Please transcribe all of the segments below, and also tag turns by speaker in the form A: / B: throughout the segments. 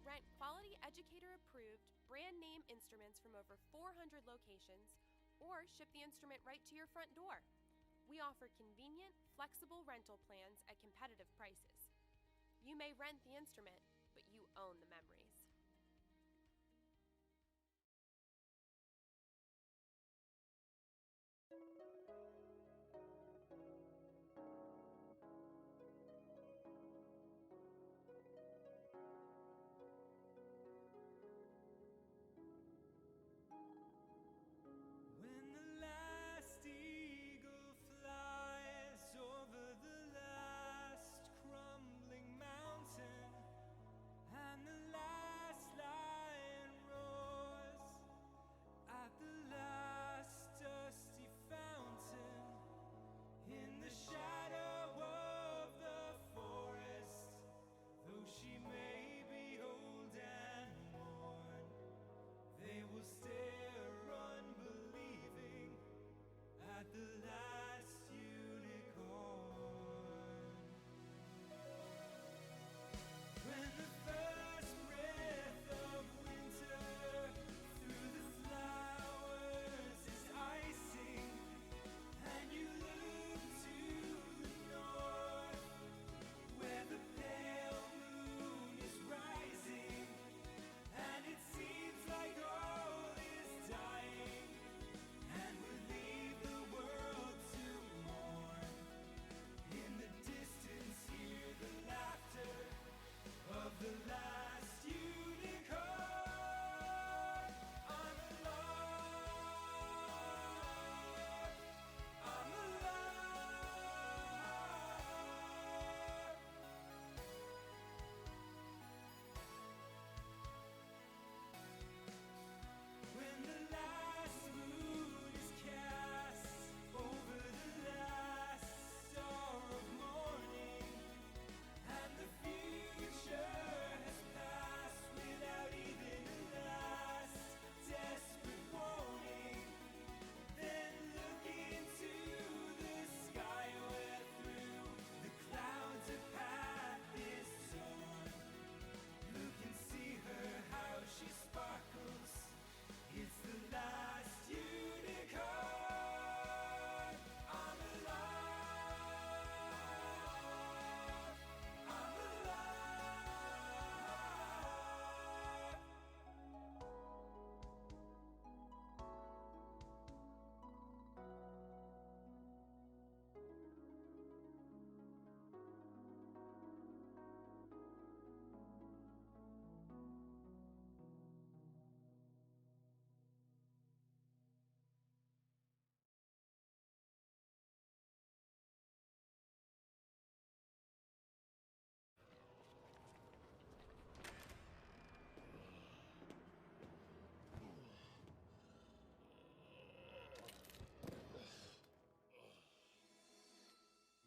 A: Rent quality educator-approved, brand-name instruments from over 400 locations, or ship the instrument right to your front door. We offer convenient, flexible rental plans at competitive prices. You may rent the instrument, but you own the memories.
B: When the last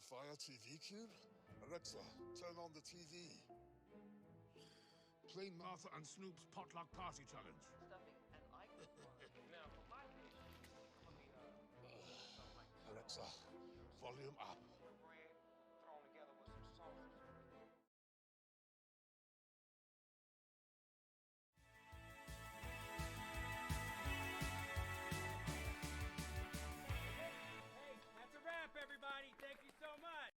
B: Fire TV cube? Alexa, turn on the TV.
C: Play Martha and Snoop's potluck party challenge.
D: Stuffing and I could now for my case, let me something like
B: Alexa, volume up.
D: bread thrown together with some sausage.
E: Hey, that's a wrap, everybody. Thank you so much.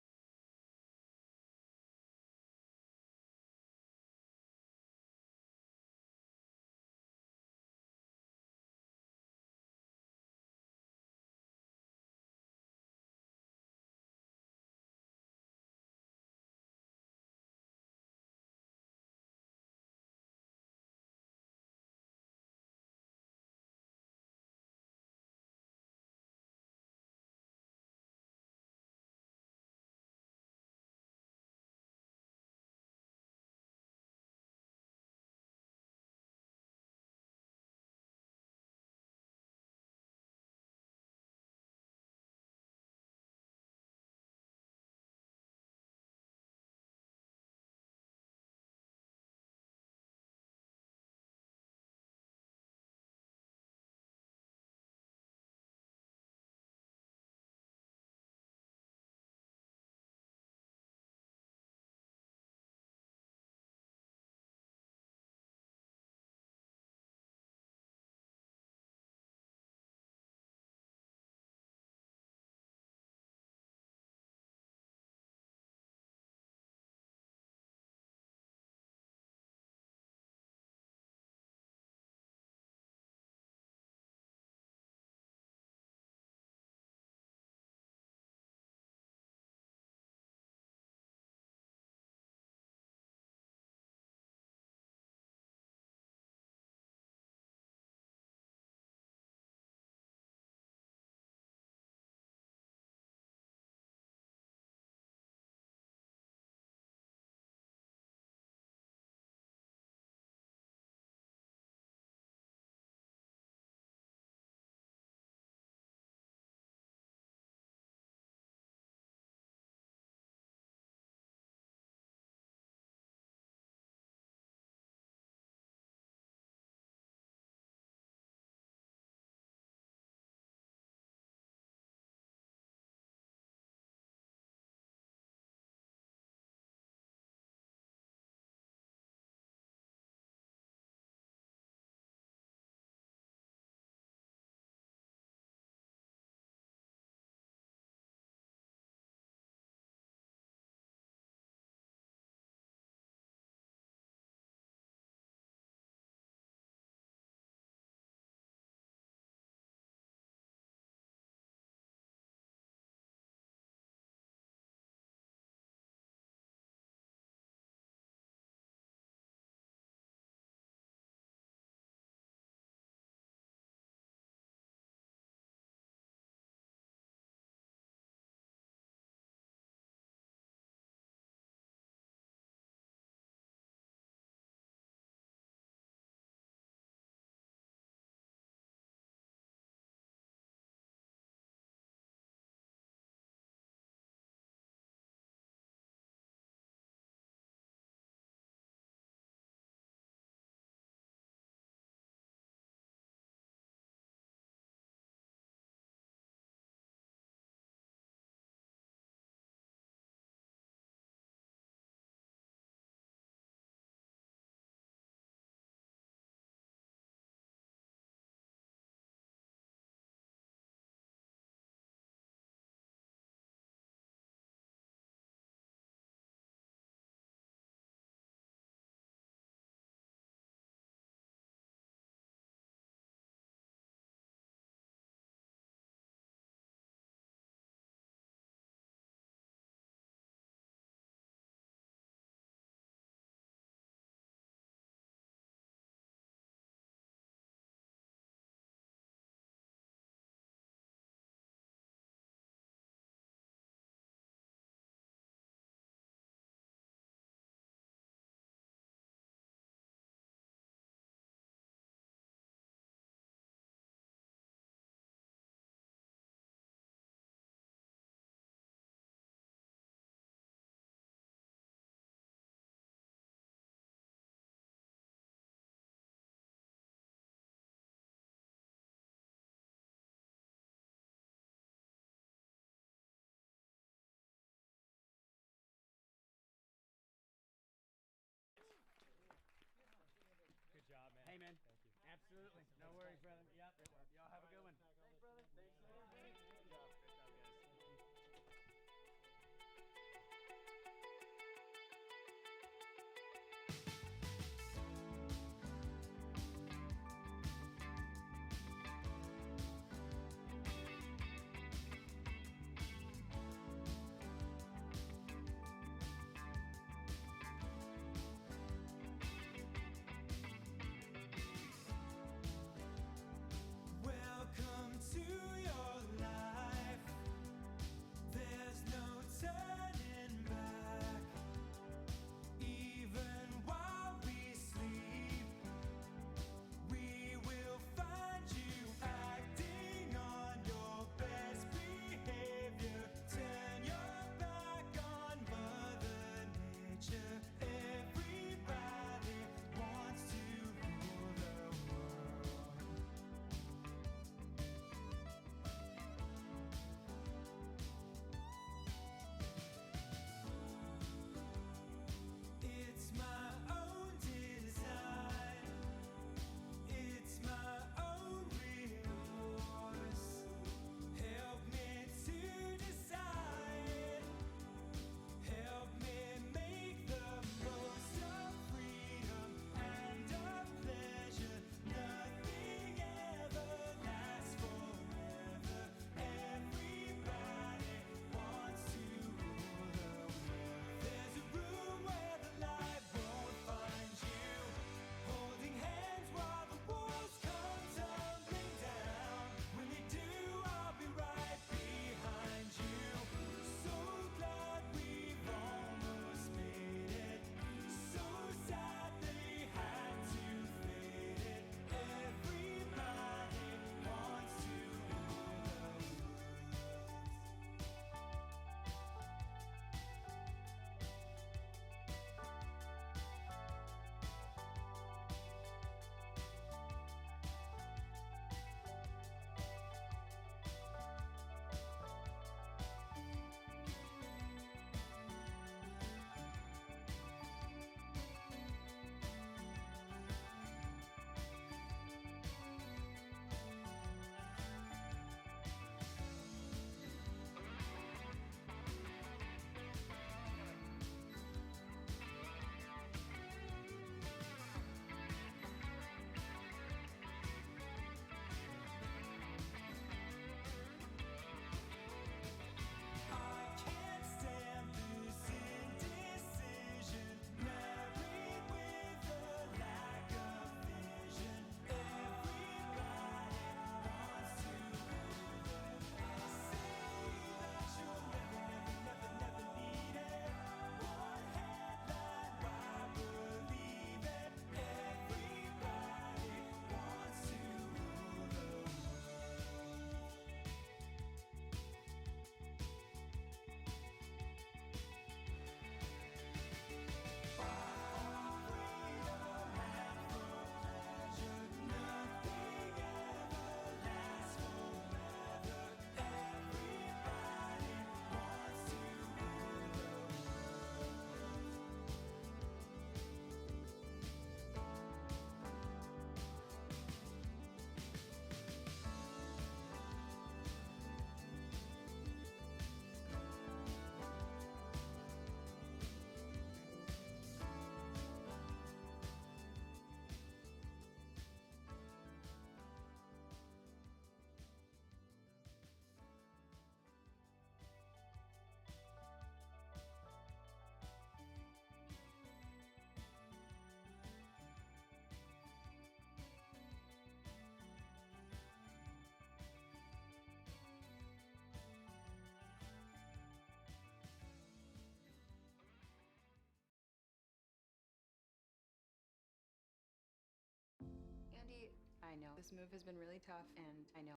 F: This move has been really tough, and I know.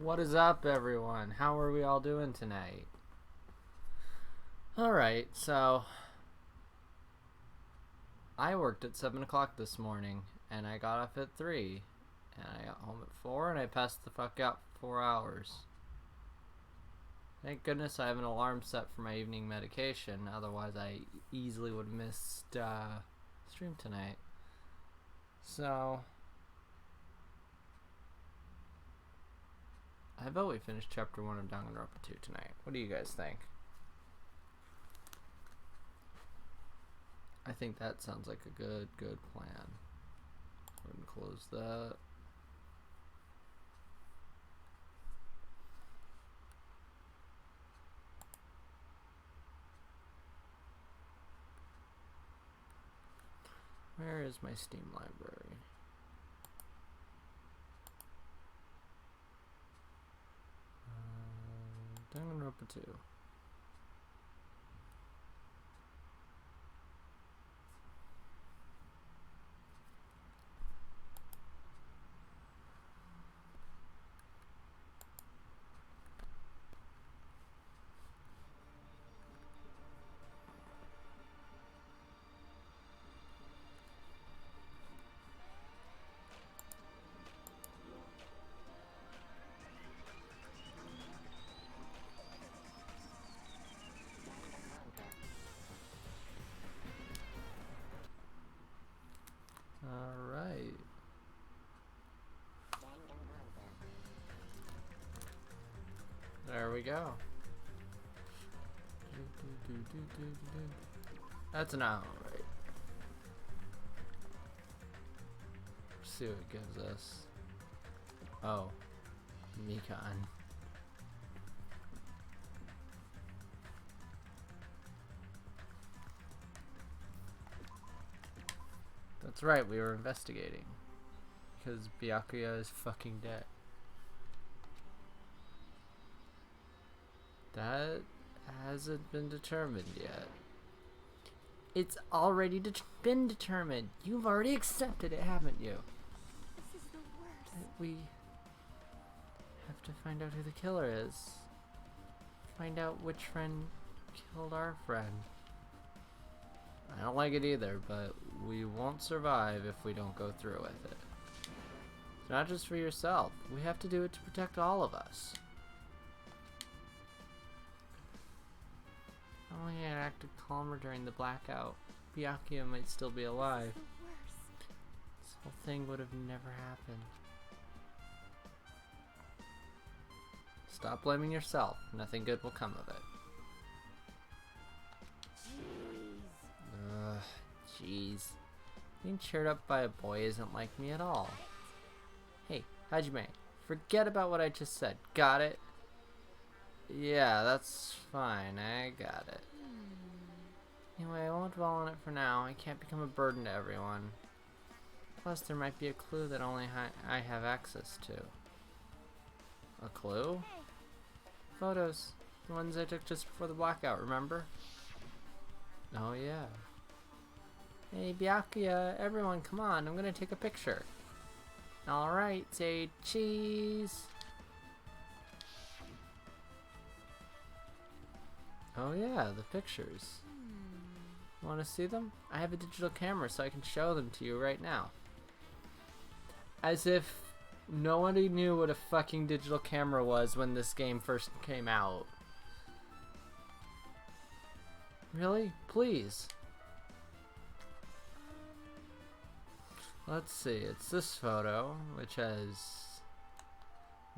G: What is up, everyone? How are we all doing tonight? Alright, so I worked at 7 o'clock this morning, and I got off at 3, and I got home at 4, and I passed the fuck out for 4 hours. Thank goodness I have an alarm set for my evening medication, otherwise I easily would have missed stream tonight. So I bet we finished chapter 1 of Danganronpa 2 tonight. What do you guys think? I think that sounds like a good plan. Go ahead and close that. Where is my Steam library? Danganronpa 2. Alright. There we go. That's an hour, right? Let's see what it gives us. Oh, Mikan. That's right, we were investigating. Because Byakuya is fucking dead. That hasn't been determined yet. It's already been determined. You've already accepted it, haven't you?
H: This is the worst.
G: That we have to find out who the killer is. Find out which friend killed our friend. I don't like it either, but we won't survive if we don't go through with it. It's not just for yourself. We have to do it to protect all of us. If only I had acted calmer during the blackout, Byakuya might still be alive.
H: The worst.
G: This whole thing would have never happened. Stop blaming yourself. Nothing good will come of it. Ugh, jeez. Being cheered up by a boy isn't like me at all. Hey, Hajime, forget about what I just said. Got it? Yeah, that's fine. I got it. Anyway, I won't dwell on it for now. I can't become a burden to everyone. Plus, there might be a clue that only I have access to. A clue?
H: Hey.
G: Photos. The ones I took just before the blackout, remember? Oh, yeah. Hey, Byakuya, everyone, come on. I'm gonna take a picture. Alright, say cheese. Oh, yeah, the pictures. Want to see them? I have a digital camera so I can show them to you right now. As if nobody knew what a fucking digital camera was when this game first came out. Really? Please. Let's see, it's this photo, which has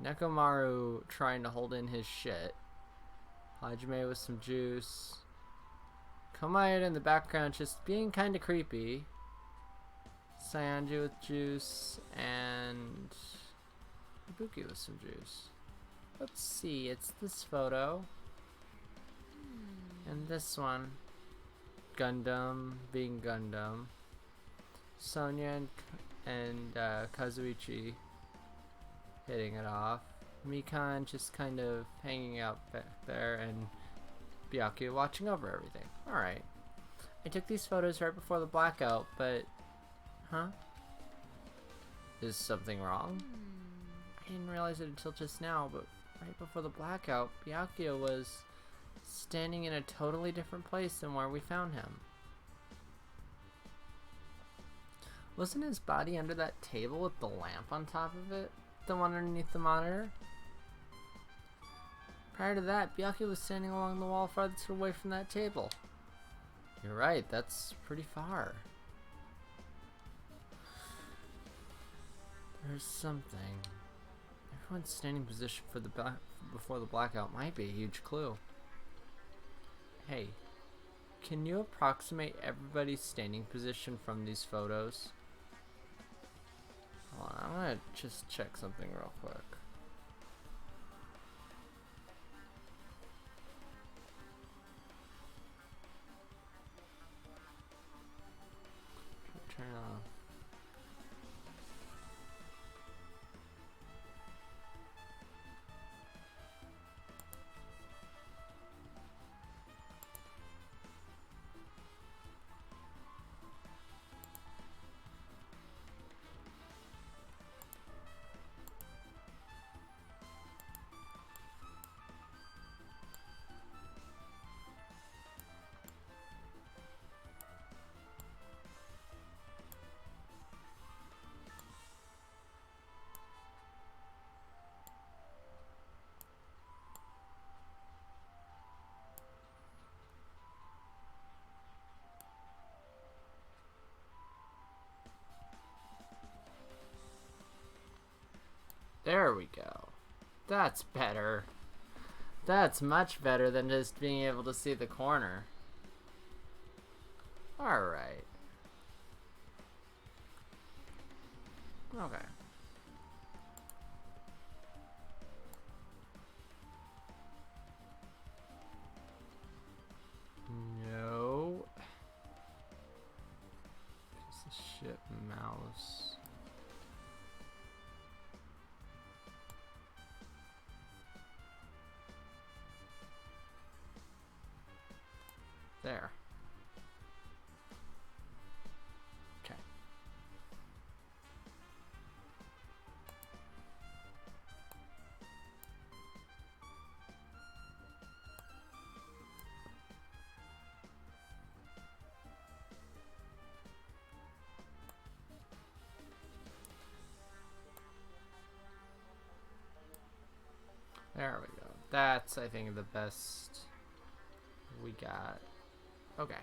G: Nekomaru trying to hold in his shit. Hajime with some juice. Komaeda in the background just being kinda creepy. Sanju with juice, and Ibuki with some juice. Let's see, it's this photo. And this one. Gundam being Gundam. Sonya and Kazuichi hitting it off. Mikan just kind of hanging out back there, and Byakuya watching over everything. Alright. I took these photos right before the blackout, but... Huh? Is something wrong? I didn't realize it until just now, but right before the blackout, Byakuya was standing in a totally different place than where we found him. Wasn't his body under that table with the lamp on top of it? The one underneath the monitor? Prior to that, Byakuya was standing along the wall farthest away from that table. You're right, that's pretty far. There's something. Everyone's standing position for before the blackout might be a huge clue. Hey, can you approximate everybody's standing position from these photos? Hold on, I'm gonna just check something real quick. Turn off. There we go. That's better. That's much better than just being able to see the corner. Alright. Okay. No. Piece of shit mouse. There. Okay. There we go. That's, I think, the best we got. Okay.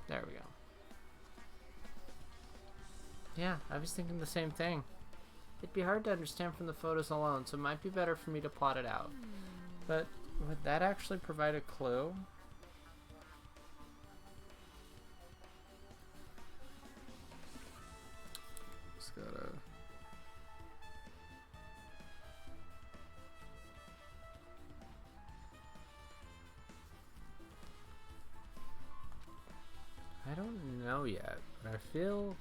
G: There we go. Yeah, I was thinking the same thing. It'd be hard to understand from the photos alone, so it might be better for me to plot it out. But would that actually provide a clue? Just gotta... I don't know yet, but I feel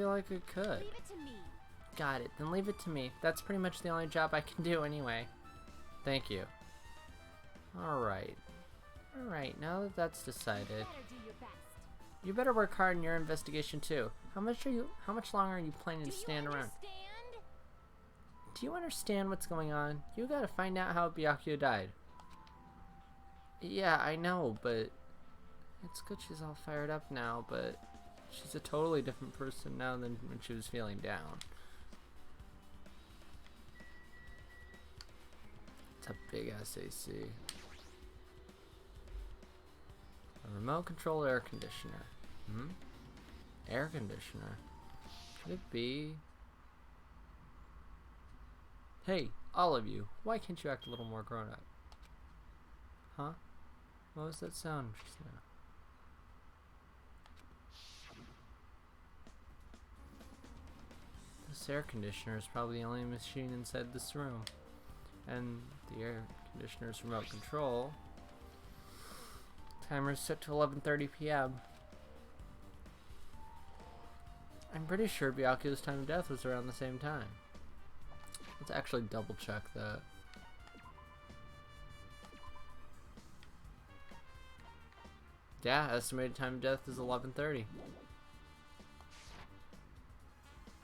G: like it could.
H: Leave it to me.
G: Got it, then leave it to me. That's pretty much the only job I can do anyway. Thank you. Alright. Alright, now that that's decided,
H: You better do your best.
G: you better work hard in your investigation too. How much longer are you planning to stand around? Do you understand what's going on? You gotta find out how Byakuya died. Yeah, I know, but it's good she's all fired up now, but she's a totally different person now than when she was feeling down. It's a big SAC. A remote control air conditioner. Air conditioner. Could it be? Hey, all of you, why can't you act a little more grown up? Huh? What was that sound just now? This air conditioner is probably the only machine inside this room. And the air conditioner's remote control. Timer is set to 11:30 p.m. I'm pretty sure Byakuya's time of death was around the same time. Let's actually double check that. Yeah, estimated time of death is 11:30.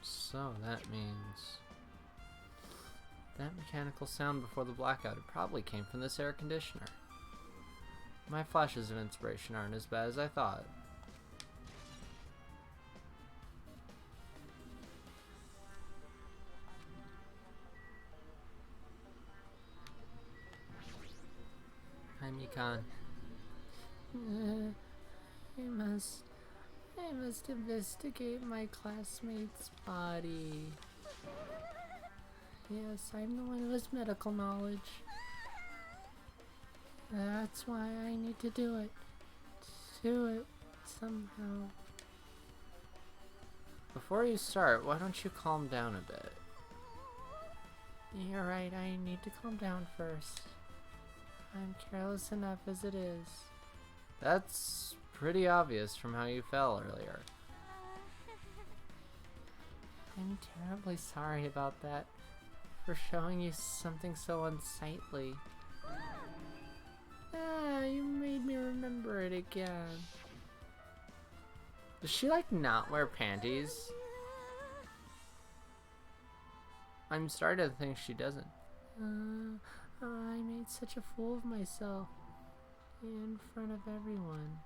G: So that means that mechanical sound before the blackout, it probably came from this air conditioner. My flashes of inspiration aren't as bad as I thought. Hi, Mikan. I must investigate my classmate's body. Yes, I'm the one who has medical knowledge. That's why I need to do it. Do it somehow. Before you start, why don't you calm down a bit? You're right, I need to calm down first. I'm careless enough as it is. That's pretty obvious from how you fell earlier. I'm terribly sorry about that. For showing you something so unsightly. You made me remember it again. Does she like not wear panties? I'm starting to think she doesn't. I made such a fool of myself in front of everyone.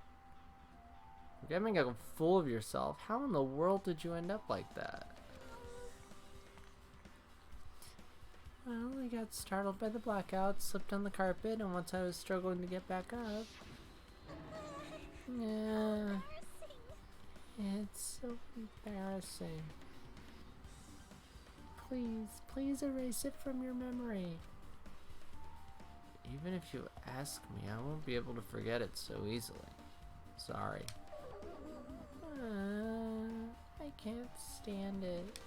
G: You're getting a fool of yourself? How in the world did you end up like that? Well, I got startled by the blackout, slipped on the carpet, and once I was struggling to get back up. Yeah. It's so embarrassing. Please erase it from your memory. Even if you ask me, I won't be able to forget it so easily. Sorry. I can't stand it.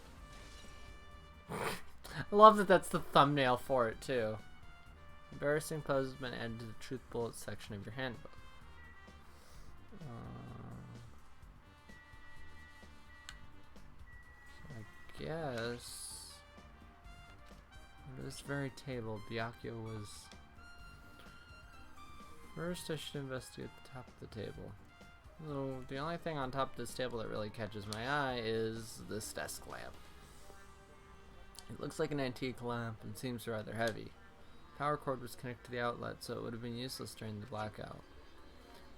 G: I love that that's the thumbnail for it, too. Embarrassing pose has been added to the truth bullet section of your handbook. So I guess at this very table, Byakuya was... First, I should investigate the top of the table. So, the only thing on top of this table that really catches my eye is this desk lamp. It looks like an antique lamp and seems rather heavy. Power cord was connected to the outlet, so it would have been useless during the blackout.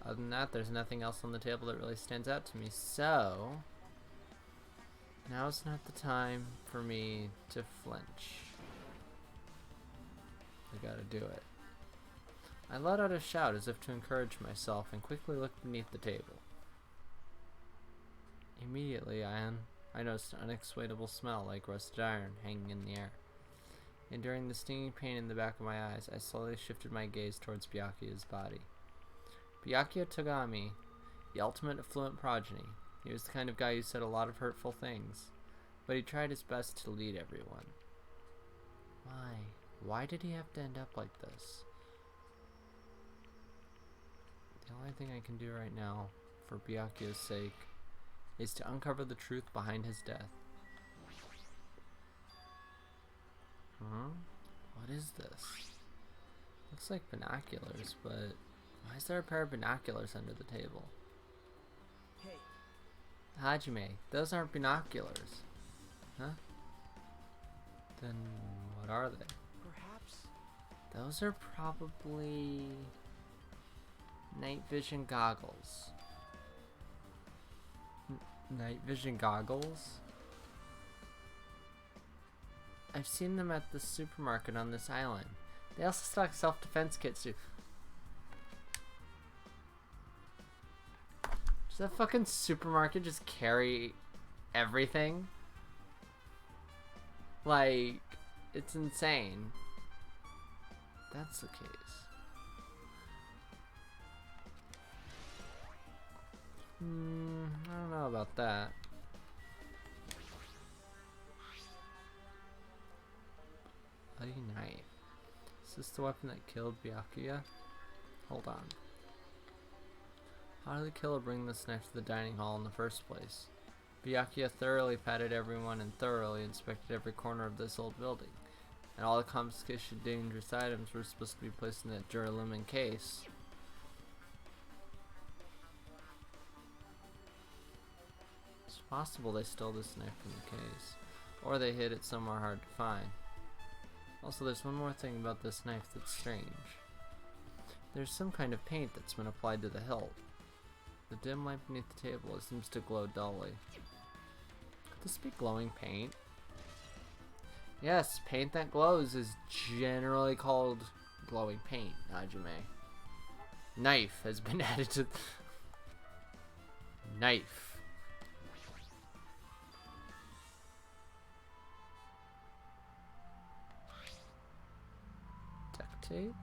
G: Other than that, there's nothing else on the table that really stands out to me, so... Now's not the time for me to flinch. I gotta do it. I let out a shout as if to encourage myself and quickly looked beneath the table. Immediately, I noticed an unexplainable smell like rusted iron hanging in the air. Enduring the stinging pain in the back of my eyes, I slowly shifted my gaze towards Byakuya's body. Byakuya Togami, the ultimate affluent progeny. He was the kind of guy who said a lot of hurtful things, but he tried his best to lead everyone. Why? Why did he have to end up like this? The only thing I can do right now, for Byakuya's sake, is to uncover the truth behind his death. What is this? Looks like binoculars, but why is there a pair of binoculars under the table?
E: Hey.
G: Hajime, those aren't binoculars. Huh? Then what are they?
E: Perhaps.
G: Those are probably night vision goggles. Night vision goggles? I've seen them at the supermarket on this island. They also stock self-defense kits too. Does that fucking supermarket just carry everything? Like, it's insane. That's the case. I don't know about that. Bloody knife. Is this the weapon that killed Byakuya? Hold on. How did the killer bring this knife to the dining hall in the first place? Byakuya thoroughly patted everyone and thoroughly inspected every corner of this old building. And all the confiscated dangerous items were supposed to be placed in that duralumin case. Possible they stole this knife from the case, or they hid it somewhere hard to find. Also, there's one more thing about this knife that's strange. There's some kind of paint that's been applied to the hilt. The dim light beneath the table seems to glow dully. Could this be glowing paint? Yes, paint that glows is generally called glowing paint, Hajime. Knife has been added to... Knife. Duct tape?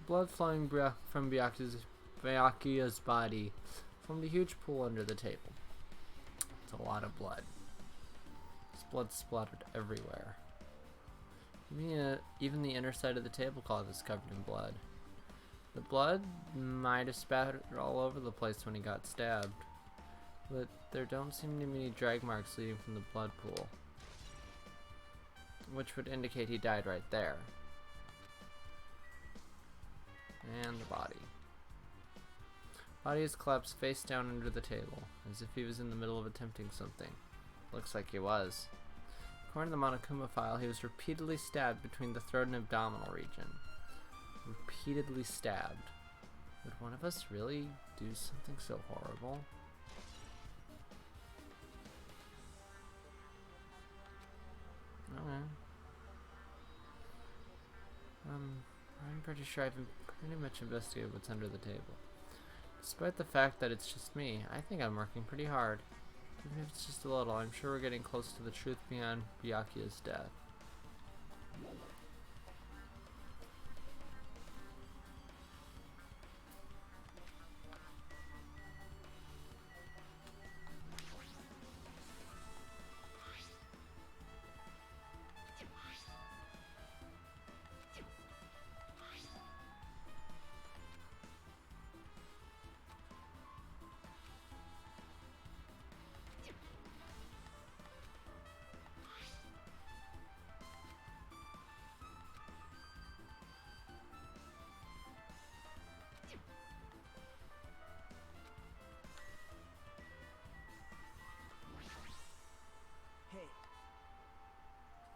G: Blood flowing from Byakuya's body formed a huge pool under the table. It's a lot of blood. This blood splattered everywhere. Even the inner side of the tablecloth is covered in blood. The blood might have spattered all over the place when he got stabbed, but there don't seem to be any drag marks leading from the blood pool, which would indicate he died right there. And the body. Body is collapsed face down under the table, as if he was in the middle of attempting something. Looks like he was. According to the Monokuma file, he was repeatedly stabbed between the throat and abdominal region. Repeatedly stabbed. Would one of us really do something so horrible? Okay. I'm pretty sure I've pretty much investigated what's under the table. Despite the fact that it's just me, I think I'm working pretty hard. Even if it's just a little, I'm sure we're getting close to the truth beyond Byakuya's death.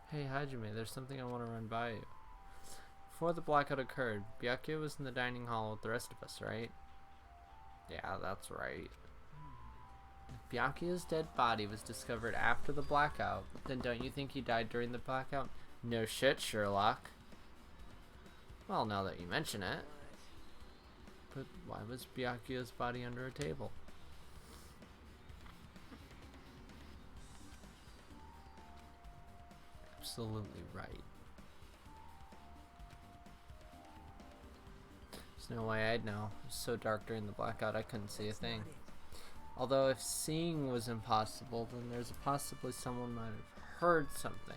G: Hey Hajime, there's something I want to run by you. Before the blackout occurred, Byakuya was in the dining hall with the rest of us, right? Yeah, that's right. If Byakuya's dead body was discovered after the blackout, then don't you think he died during the blackout? No shit, Sherlock. Well, now that you mention it. But why was Byakuya's body under a table? Absolutely right. There's no way I'd know. It was so dark during the blackout I couldn't see a thing. Although if seeing was impossible, then there's possibly someone might have heard something.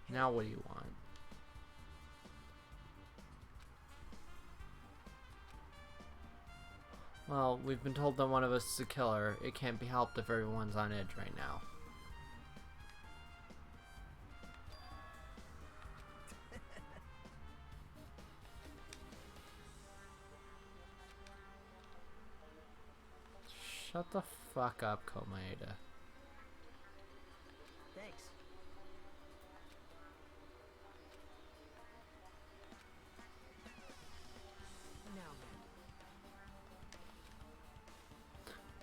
G: Now what do you want? Well, we've been told that one of us is a killer. It can't be helped if everyone's on edge right now. Shut the fuck up, Komaeda.
E: Thanks.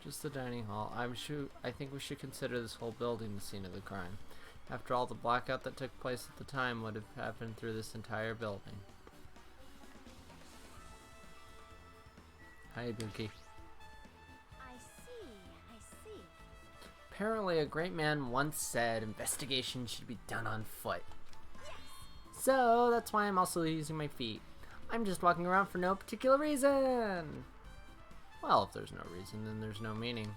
G: Just the dining hall. I think we should consider this whole building the scene of the crime. After all, the blackout that took place at the time would have happened through this entire building. Hi, Ibuki.
H: I see.
G: Apparently, a great man once said investigation should be done on foot. So, that's why I'm also using my feet. I'm just walking around for no particular reason. Well, if there's no reason, then there's no meaning.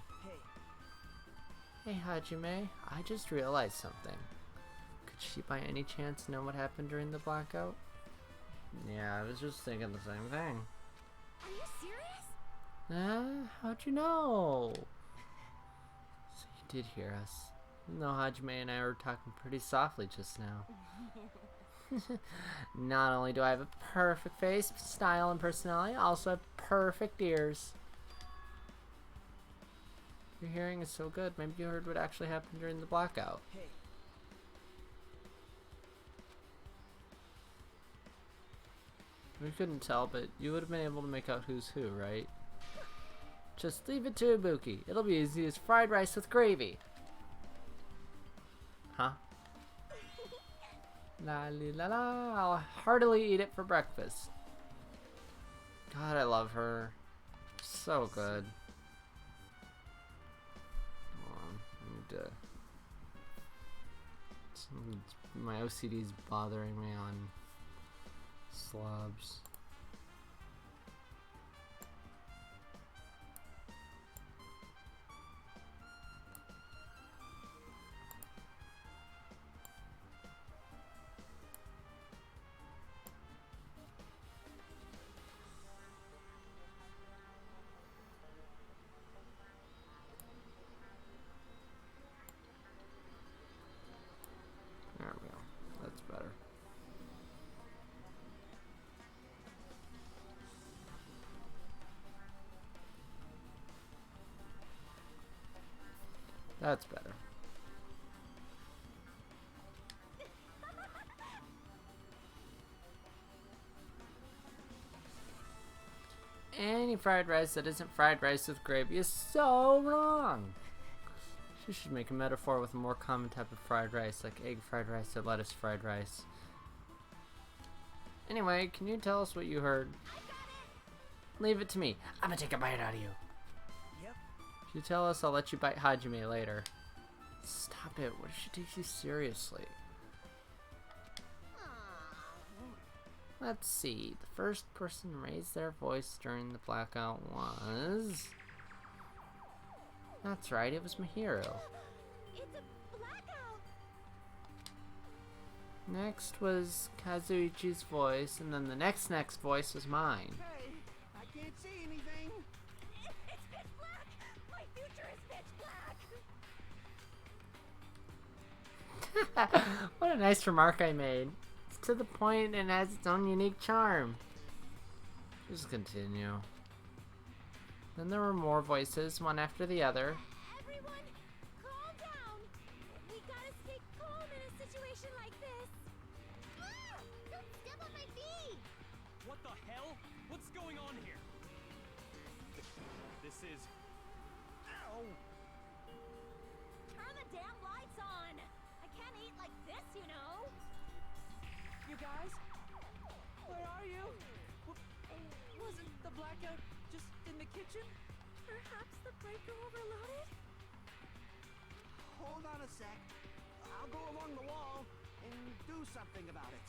G: Hey, Hajime, I just realized something. Could she by any chance know what happened during the blackout? Yeah, I was just thinking the same thing.
H: Are you serious?
G: How'd you know? So you did hear us. Even though Hajime and I were talking pretty softly just now. Not only do I have a perfect face, style, and personality, I also have perfect ears. Your hearing is so good, maybe you heard what actually happened during the blackout.
E: Hey.
G: We couldn't tell, but you would have been able to make out who's who, right? Just leave it to Ibuki. It'll be easy as fried rice with gravy. Huh? La li la la. I'll heartily eat it for breakfast. God, I love her. So good. Hold on. I need to... My OCD's bothering me on slobs. There we go. That's better. That's better. Any fried rice that isn't fried rice with gravy is so wrong. She should make a metaphor with a more common type of fried rice, like egg fried rice or lettuce fried rice. Anyway, can you tell us what you heard? Leave it to me. I'm gonna take a bite out of you.
E: Yep.
G: If you tell us, I'll let you bite Hajime later. Stop it. What if she takes you seriously? Let's see. The first person to raise their voice during the blackout was... That's right, it was Mahiro.
H: It's a blackout.
G: Next was Kazuichi's voice, and then the next voice was mine.
E: Hey, I can't see anything.
H: It's pitch black. My future is pitch black.
G: What a nice remark I made. It's to the point and has its own unique charm. Just continue. Then there were more voices, one after the other.
H: Everyone, calm down. We gotta stay calm in a situation like this. Ah! Don't step on my feet.
E: What the hell? What's going on here? This is... Ow!
H: Turn the damn lights on. I can't eat like this, you know.
E: You guys? Where are you? Wasn't the blackout just in the kitchen?
H: Perhaps the breaker overloaded?
E: Hold on a sec. I'll go along the wall and do something about it.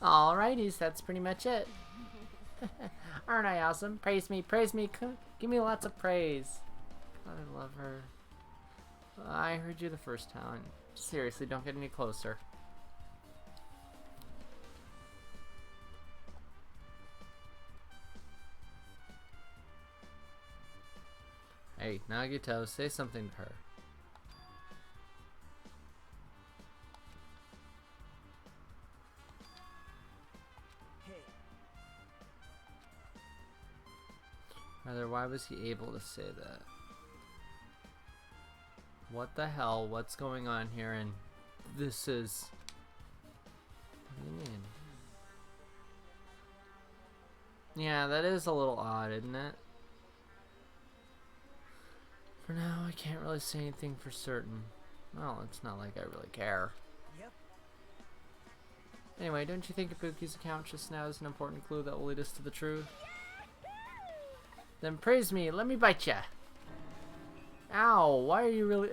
G: Alrighties, that's pretty much it. Aren't I awesome? Praise me, give me lots of praise. God, I love her. I heard you the first time. Seriously, don't get any closer. Hey, Nagito, say something to her.
E: Hey,
G: Rather, why was he able to say that? What the hell? What's going on here? And this is... What do you mean? Yeah, that is a little odd, isn't it? For now, I can't really say anything for certain. Well, it's not like I really care.
E: yep.
G: Anyway, don't you think Ibuki's account just now is an important clue that will lead us to the truth? Then praise me, let me bite ya! Ow, why are you really...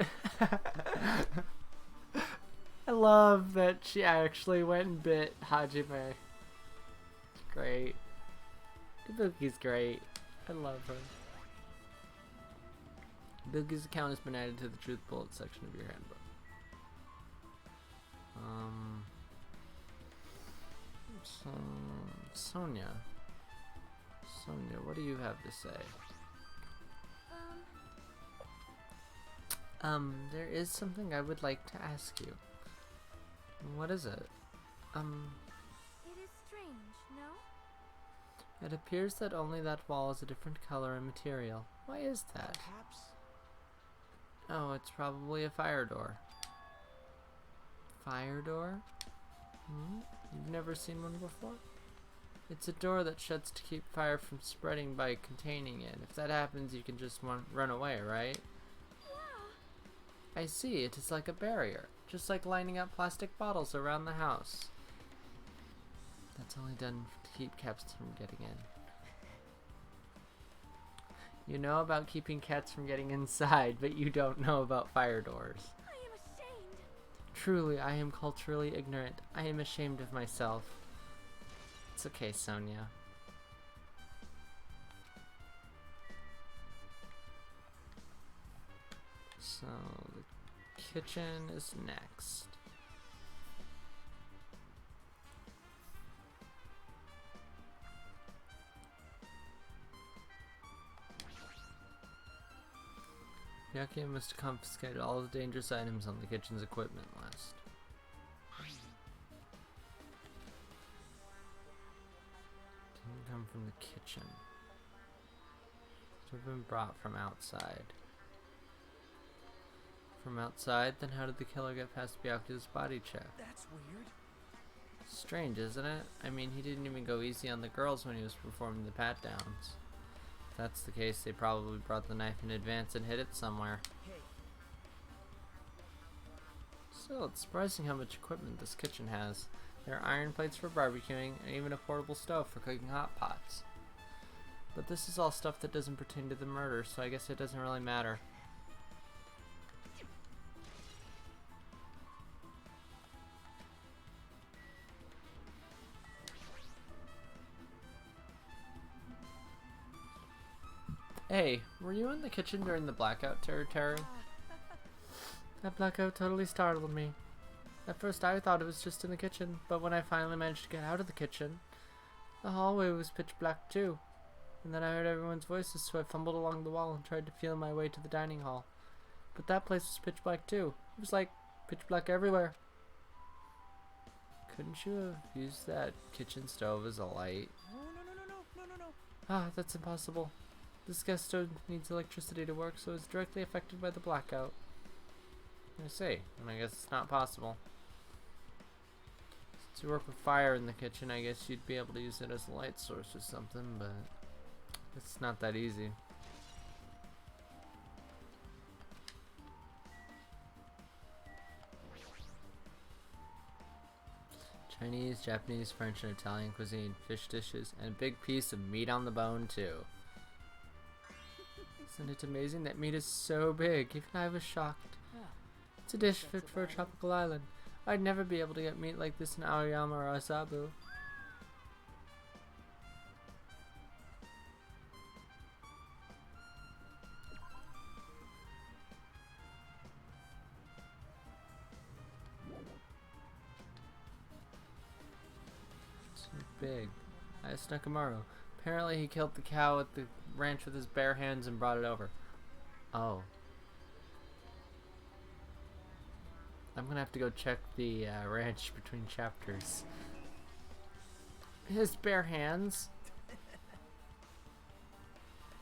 G: I love that she actually went and bit Hajime. It's great. Ibuki's great. I love her. Ibuki's account has been added to the truth bullet section of your handbook. So, Sonia. Sonia, what do you have to say? There is something I would like to ask you. What is it?
H: It is strange, no?
G: It appears that only that wall is a different color and material. Why is that?
E: Perhaps.
G: Oh, it's probably a fire door. Fire door? You've never seen one before? It's a door that shuts to keep fire from spreading by containing it. If that happens, you can just run away, right? I see, it is like a barrier, just like lining up plastic bottles around the house. That's only done to keep cats from getting in. You know about keeping cats from getting inside, but you don't know about fire doors.
H: I am ashamed.
G: Truly, I am culturally ignorant. I am ashamed of myself. It's okay, Sonia. So, the kitchen is next. Yaki must confiscate all the dangerous items on the kitchen's equipment list. Didn't come from the kitchen. Should have been brought from outside. From outside? Then how did the killer get past Byakuya's body check?
E: That's weird.
G: Strange, isn't it? I mean, he didn't even go easy on the girls when he was performing the pat-downs. If that's the case, they probably brought the knife in advance and hid it somewhere.
E: Hey.
G: Still, it's surprising how much equipment this kitchen has. There are iron plates for barbecuing, and even a portable stove for cooking hot pots. But this is all stuff that doesn't pertain to the murder, so I guess it doesn't really matter. Hey, were you in the kitchen during the blackout, Teru? That blackout totally startled me. At first I thought it was just in the kitchen, but when I finally managed to get out of the kitchen, the hallway was pitch black too. And then I heard everyone's voices, so I fumbled along the wall and tried to feel my way to the dining hall. But that place was pitch black too. It was like pitch black everywhere. Couldn't you have used that kitchen stove as a light?
E: No.
G: Ah, that's impossible. This gas stove needs electricity to work, so it's directly affected by the blackout. I see, and I guess it's not possible. Since you work with fire in the kitchen, I guess you'd be able to use it as a light source or something, but it's not that easy. Chinese, Japanese, French, and Italian cuisine, fish dishes, and a big piece of meat on the bone too. Isn't it amazing? That meat is so big, even I was shocked. It's a dish fit for a tropical island. I'd never be able to get meat like this in Aoyama or Azabu. So big. I asked Nakamaru. Apparently he killed the cow at the ranch with his bare hands and brought it over. Oh. I'm gonna have to go check the ranch between chapters. His bare hands?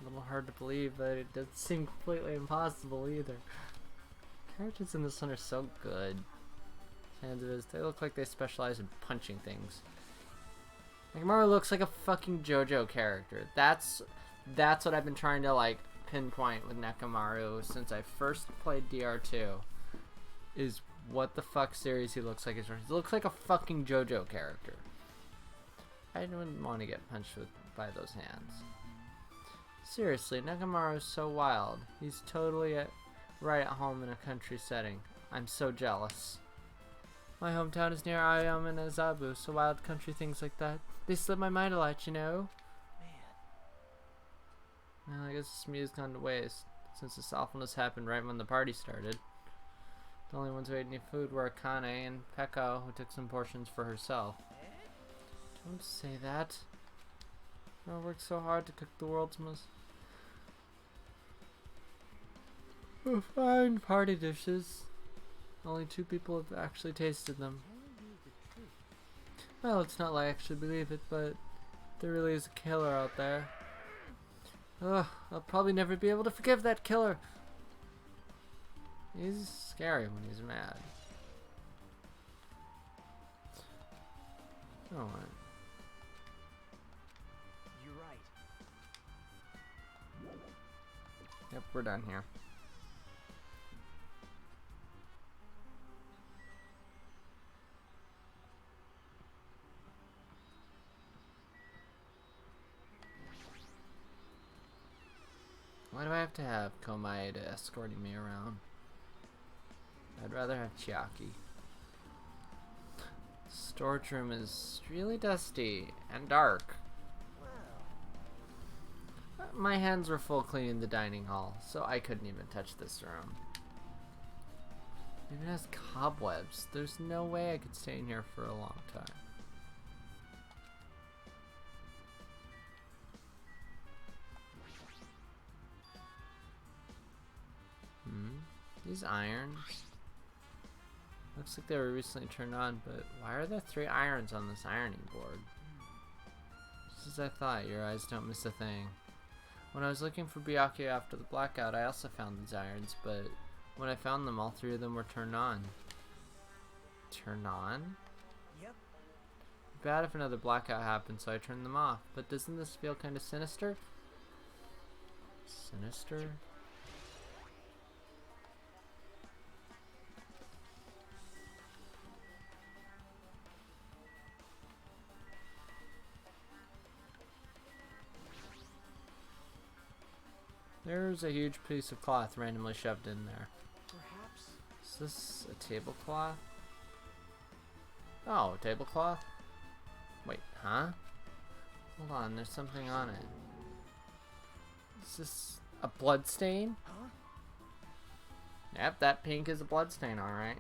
G: A little hard to believe, but it doesn't seem completely impossible either. Characters in this one are so good. Hands of his, they look like they specialize in punching things. Nakamaru looks like a fucking JoJo character. That's what I've been trying to like pinpoint with Nakamaru since I first played DR2. Is what the fuck series he looks like. He looks like a fucking JoJo character. I wouldn't want to get punched by those hands. Seriously, Nakamaru is so wild. He's totally right at home in a country setting. I'm so jealous. My hometown is near Aoyama and Azabu, so wild country things like that, they slip my mind a lot, you know? Well, I guess this music's gone to waste, since this awfulness happened right when the party started. The only ones who ate any food were Akane and Peko, who took some portions for herself. Don't say that. I worked so hard to cook the world's most fine party dishes. Only 2 people have actually tasted them. Well, it's not like I actually believe it, but there really is a killer out there. Ugh, I'll probably never be able to forgive that killer. He's scary when he's mad. Alright.
E: You're right.
G: Yep, we're done here. Why do I have to have Komae to escorting me around? I'd rather have Chiaki. Storage room is really dusty and dark. My hands were full cleaning the dining hall, so I couldn't even touch this room. It even has cobwebs. There's no way I could stay in here for a long time. These irons. Looks like they were recently turned on, but why are there 3 irons on this ironing board? Just as I thought, your eyes don't miss a thing. When I was looking for Byakuya after the blackout, I also found these irons, but when I found them, all 3 of them were turned on. Turn on?
E: Yep.
G: Bad if another blackout happened, so I turned them off. But doesn't this feel kind of sinister? Sinister? There's a huge piece of cloth randomly shoved in there.
E: Perhaps.
G: Is this a tablecloth? Oh, a tablecloth? Wait, huh? Hold on, there's something on it. Is this a blood stain?
E: Huh?
G: Yep, that pink is a blood stain, alright.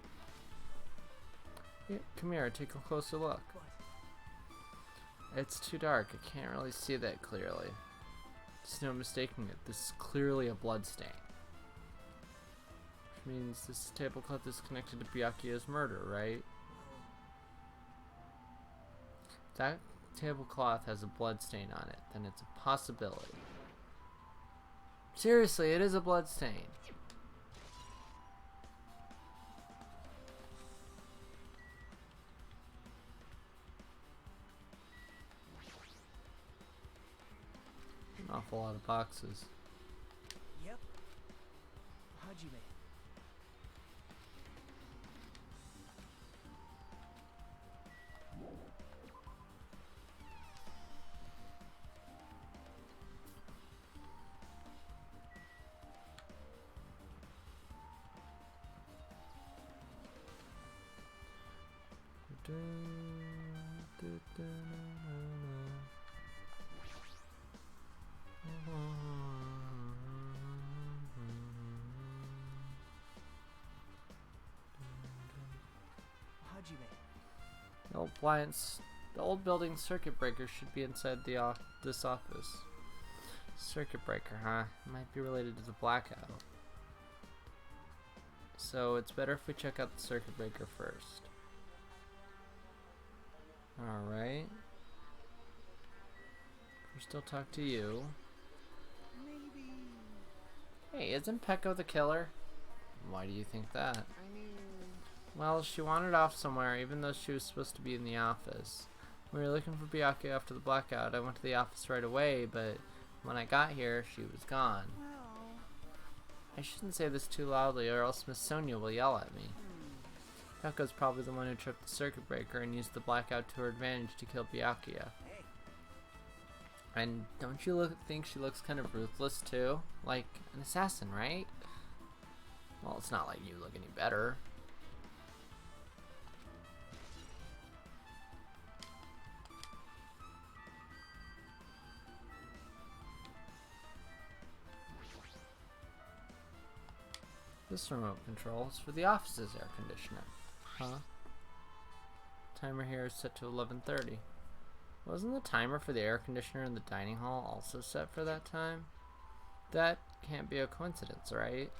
G: Yeah, come here, take a closer look.
E: What?
G: It's too dark, I can't really see that clearly. There's no mistaking it, this is clearly a blood stain. Which means this tablecloth is connected to Byakuya's murder, right? If that tablecloth has a blood stain on it, then it's a possibility. Seriously, it is a blood stain. An awful lot of boxes.
E: Yep. Hajime. The old building circuit breaker should be inside this office. Circuit breaker, huh? Might be related to the blackout. So it's better if we check out the circuit breaker first. Alright. We'll still talk to you. Maybe.
G: Hey, isn't Peko the killer? Why do you think that?
E: I mean.
G: Well, she wandered off somewhere, even though she was supposed to be in the office. When we were looking for Byakuya after the blackout, I went to the office right away, but when I got here, she was gone.
E: Well.
G: I shouldn't say this too loudly, or else Miss Sonia will yell at me. Peko's probably the one who tripped the circuit breaker and used the blackout to her advantage to kill Byakuya.
E: Hey.
G: And don't you think she looks kind of ruthless too? Like an assassin, right? Well, it's not like you look any better. This remote control is for the office's air conditioner. Huh? Timer here is set to 11:30. Wasn't the timer for the air conditioner in the dining hall also set for that time? That can't be a coincidence, right?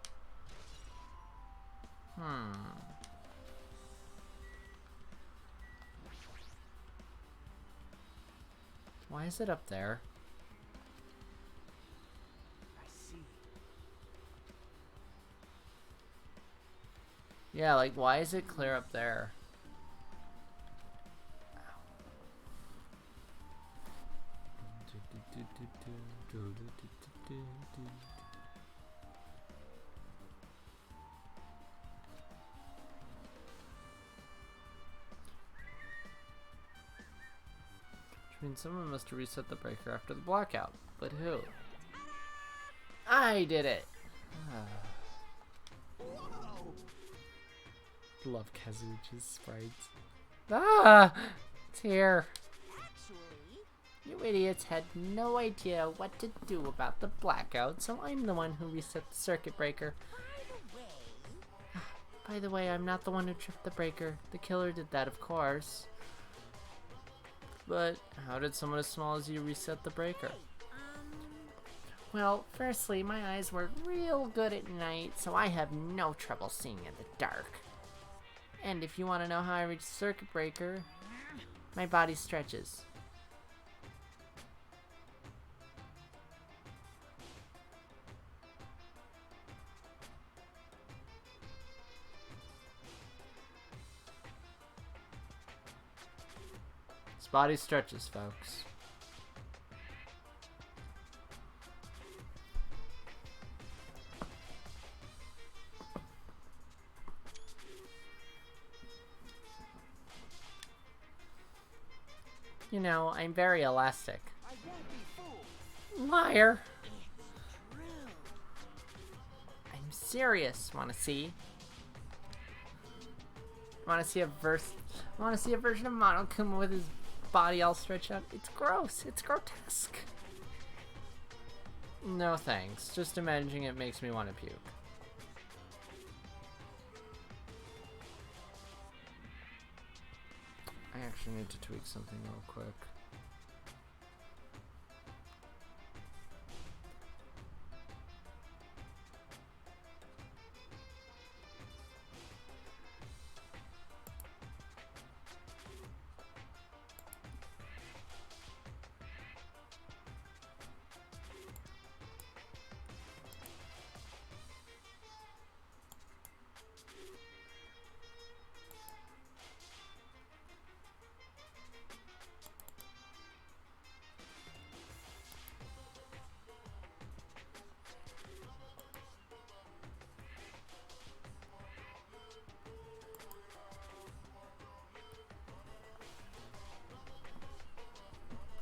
G: Why is it up there?
E: I see.
G: Yeah, like, why is it clear up there? Which means someone must have reset the breaker after the blackout. But who? I did it! Love Kazuchi's sprites. Ah! It's here.
H: Actually,
G: You idiots had no idea what to do about the blackout, so I'm the one who reset the circuit breaker. By the way, I'm not the one who tripped the breaker. The killer did that, of course. But how did someone as small as you reset the breaker? Well, firstly, my eyes work real good at night, so I have no trouble seeing in the dark. And if you want to know how I reached the circuit breaker, my body stretches. His body stretches, folks. You know, I'm very elastic.
E: I won't be fooled.
G: Liar!
E: True.
G: I'm serious. Wanna see? Wanna see a version of Monokuma with his body all stretched out? It's gross. It's grotesque. No thanks. Just imagining it makes me want to puke. I actually need to tweak something real quick.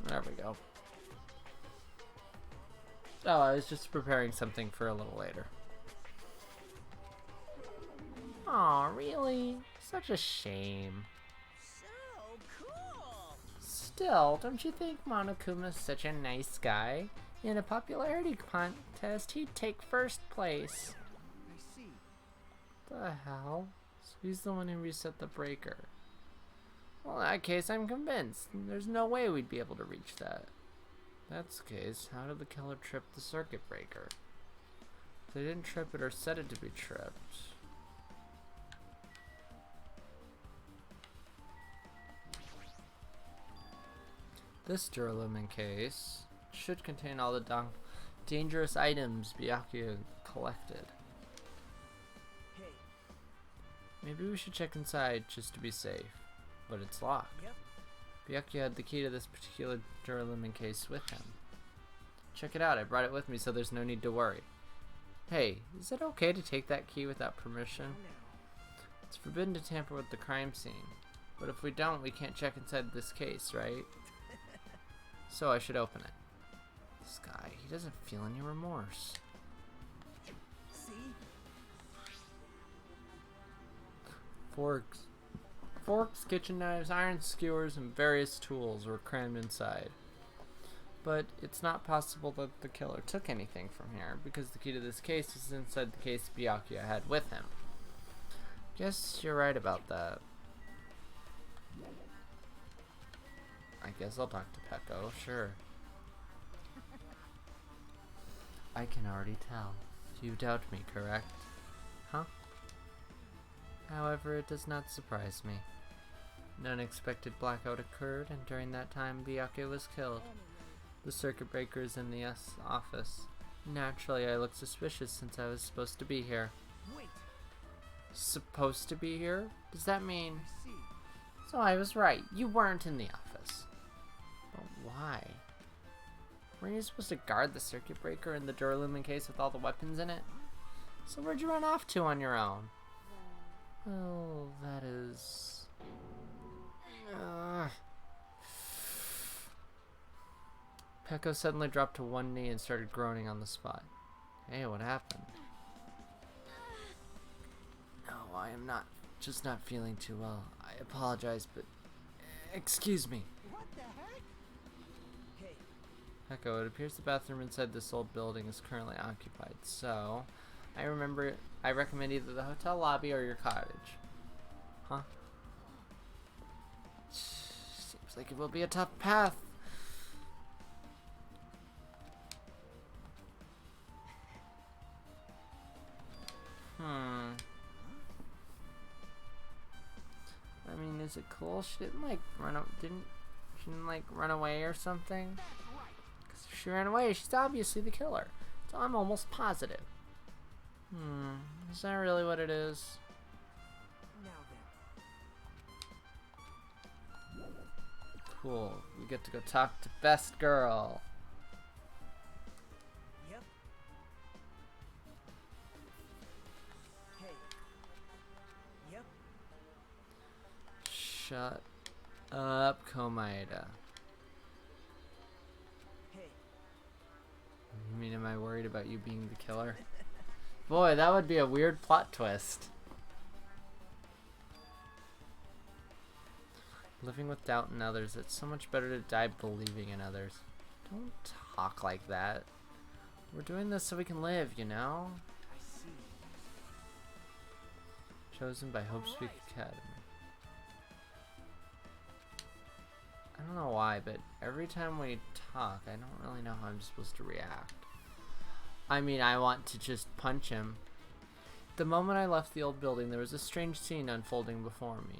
G: There we go. Oh, I was just preparing something for a little later. Aw, really? Such a shame.
H: so cool.
G: Still, don't you think Monokuma's such a nice guy? In a popularity contest, he'd take first place.
E: I see.
G: The hell? So he's the one who reset the breaker. Well, in that case, I'm convinced. There's no way we'd be able to reach that. If that's the case, how did the killer trip the circuit breaker? If they didn't trip it or set it to be tripped. This Duralumin case should contain all the dangerous items Byakuya collected.
E: Hey.
G: Maybe we should check inside just to be safe. But it's locked.
E: Yep.
G: Byakuya had the key to this particular Duralumin case with him. Check it out, I brought it with me so there's no need to worry. Hey, is it okay to take that key without permission?
E: Now.
G: It's forbidden to tamper with the crime scene. But if we don't, we can't check inside this case, right? So I should open it. This guy, he doesn't feel any remorse.
E: See?
G: Forks, kitchen knives, iron skewers, and various tools were crammed inside. But it's not possible that the killer took anything from here, because the key to this case is inside the case Byakuya had with him. Guess you're right about that. I guess I'll talk to Peko, sure. I can already tell. You doubt me, correct? Huh? However, it does not surprise me. An unexpected blackout occurred, and during that time, Byakuya was killed. The circuit breaker is in the office. Naturally, I look suspicious since I was supposed to be here.
E: Wait,
G: Supposed to be here? Does that mean...
E: I see.
G: So I was right. You weren't in the office. But why? Weren't you supposed to guard the circuit breaker in the Duralumin case with all the weapons in it? So where'd you run off to on your own? Well, that is... Peko suddenly dropped to one knee and started groaning on the spot. Hey, what happened? No, I am just not feeling too well. I apologize, but... Excuse me.
E: What the heck? Hey,
G: Peko, it appears the bathroom inside this old building is currently occupied, so... I recommend either the hotel lobby or your cottage. Huh? Seems like it will be a tough path. I mean, is it cool? She didn't like run away or something? Because if she ran away, she's obviously the killer. So I'm almost positive. Is that really what it is?
E: now then.
G: Cool. We get to go talk to Best Girl.
E: Yep. Hey. Yep.
G: Shut up, Komaeda.
E: Hey.
G: I mean, am I worried about you being the killer? Boy, that would be a weird plot twist. Living with doubt in others, it's so much better to die believing in others. Don't talk like that. We're doing this so we can live, you know?
E: I see.
G: Chosen by Hope Speak Academy. I don't know why, but every time we talk, I don't really know how I'm supposed to react. I mean, I want to just punch him. The moment I left the old building, there was a strange scene unfolding before me.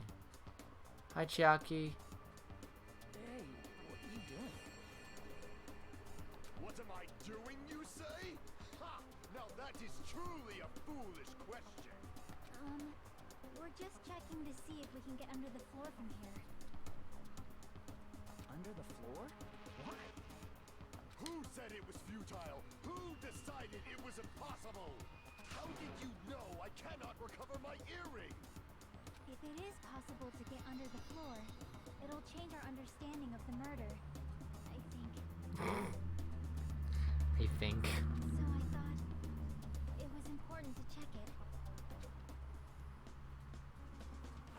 G: Hi, Chiaki.
E: Hey, what are you doing?
B: What am I doing, you say? Ha! Now that is truly a foolish question.
H: We're just checking to see if we can get under the floor from here.
E: Under the floor? Why?
B: Who said it was futile? Who decided it was impossible? How did you know I cannot recover my earring?
H: If it is possible to get under the floor, it'll change our understanding of the murder. I think.
G: I think.
H: So I thought it was important to check it.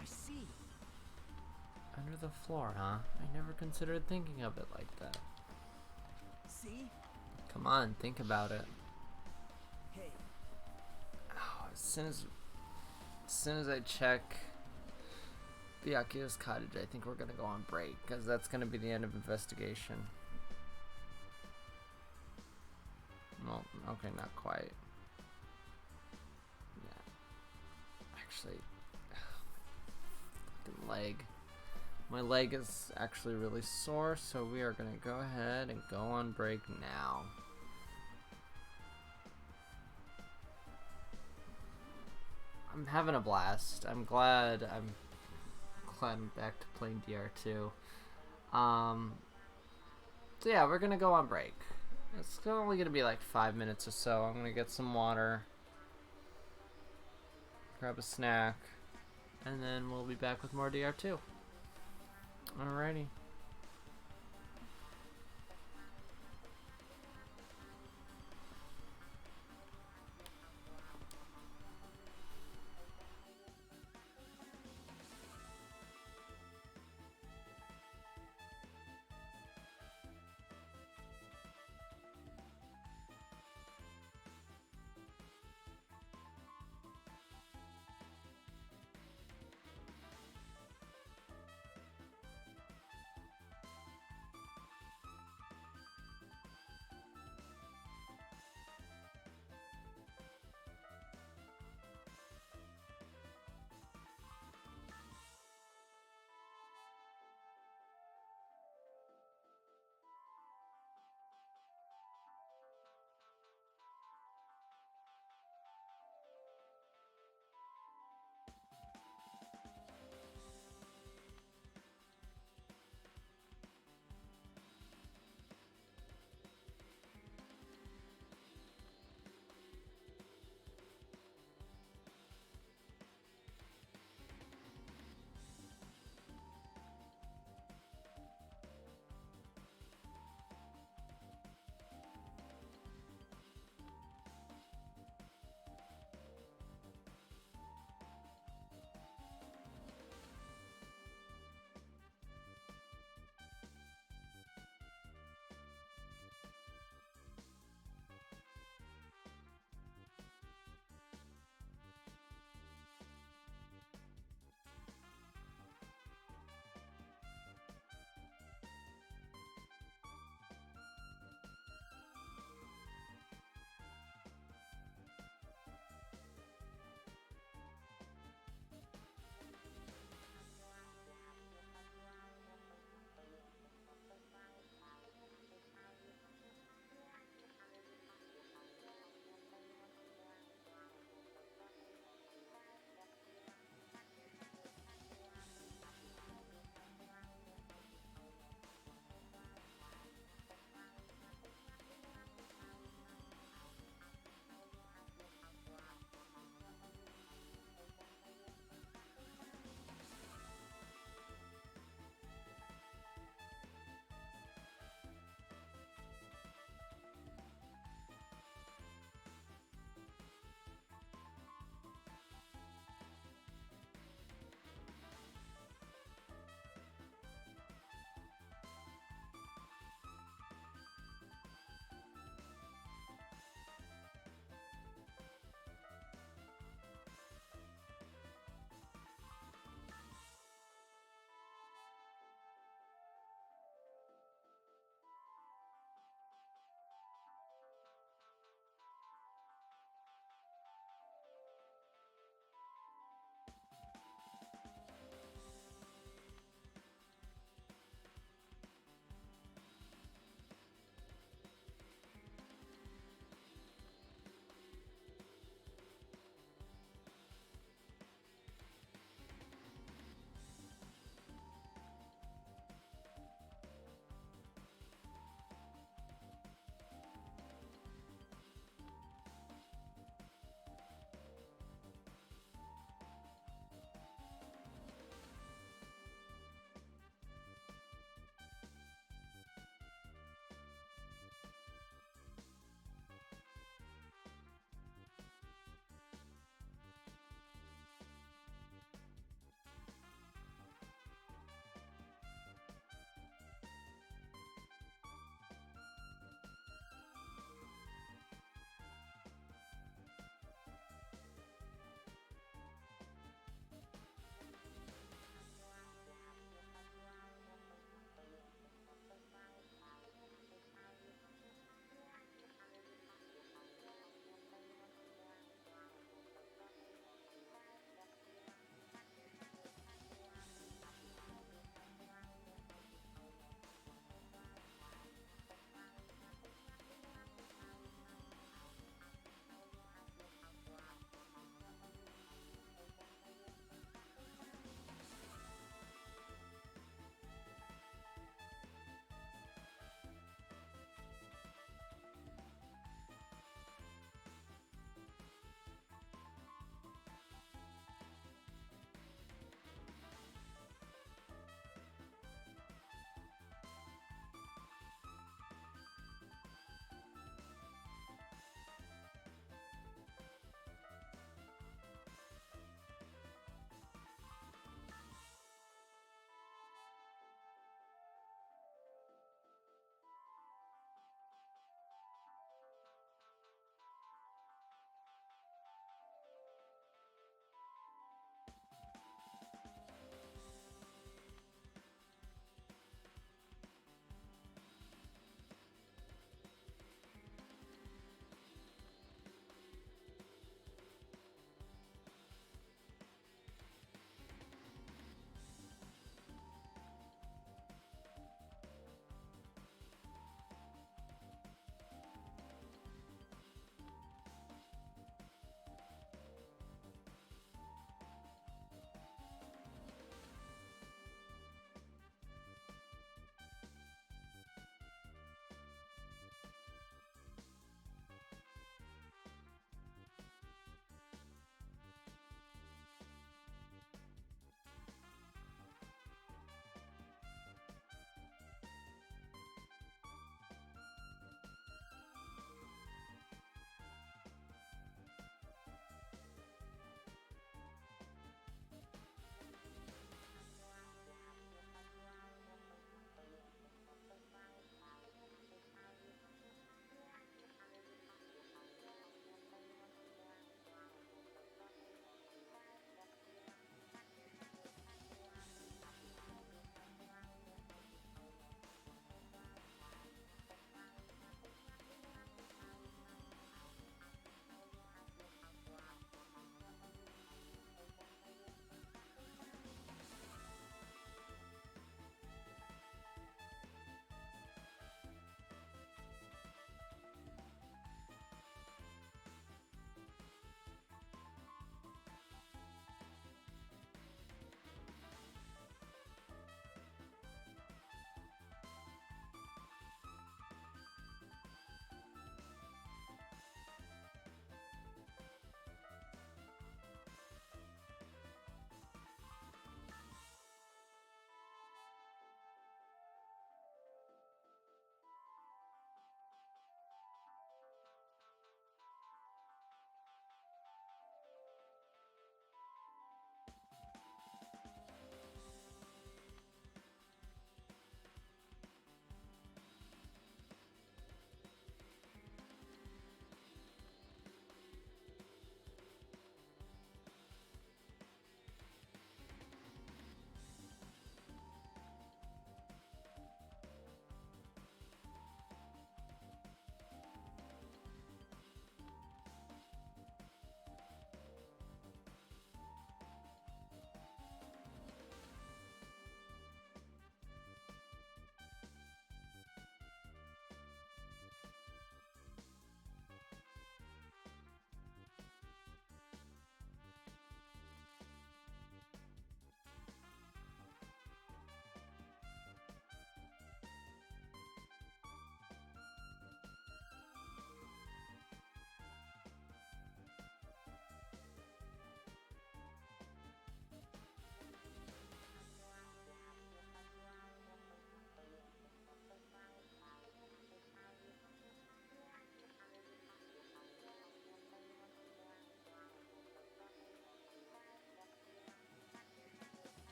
E: I see.
G: Under the floor, huh? I never considered thinking of it like that.
E: See?
G: Come on, think about it.
E: Hey.
G: Oh, as soon as I check Byakuya's cottage, I think we're gonna go on break, because that's gonna be the end of investigation. Well, okay, not quite. Yeah. Actually, fucking leg. My leg is actually really sore, so we are gonna go ahead and go on break now. I'm having a blast. I'm glad I'm back to playing DR2. So yeah, we're gonna go on break. It's only gonna be like 5 minutes or so. I'm gonna get some water, grab a snack, and then we'll be back with more DR2. Alrighty.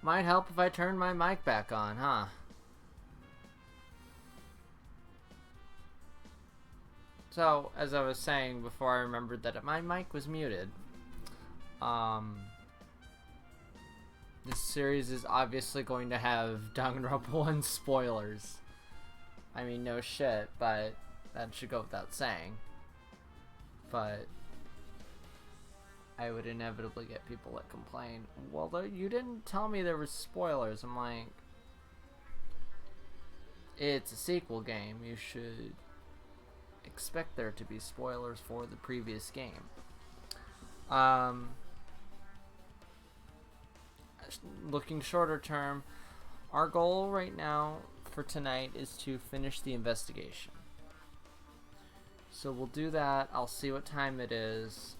G: Might help if I turn my mic back on, huh? So, as I was saying before I remembered that my mic was muted, this series is obviously going to have Danganronpa 1 spoilers. I mean, no shit, but that should go without saying. But I would inevitably get people that complain, well, you didn't tell me there was spoilers. I'm like, it's a sequel game. You should expect there to be spoilers for the previous game. Looking shorter term, our goal right now for tonight is to finish the investigation. So we'll do that. I'll see what time it is,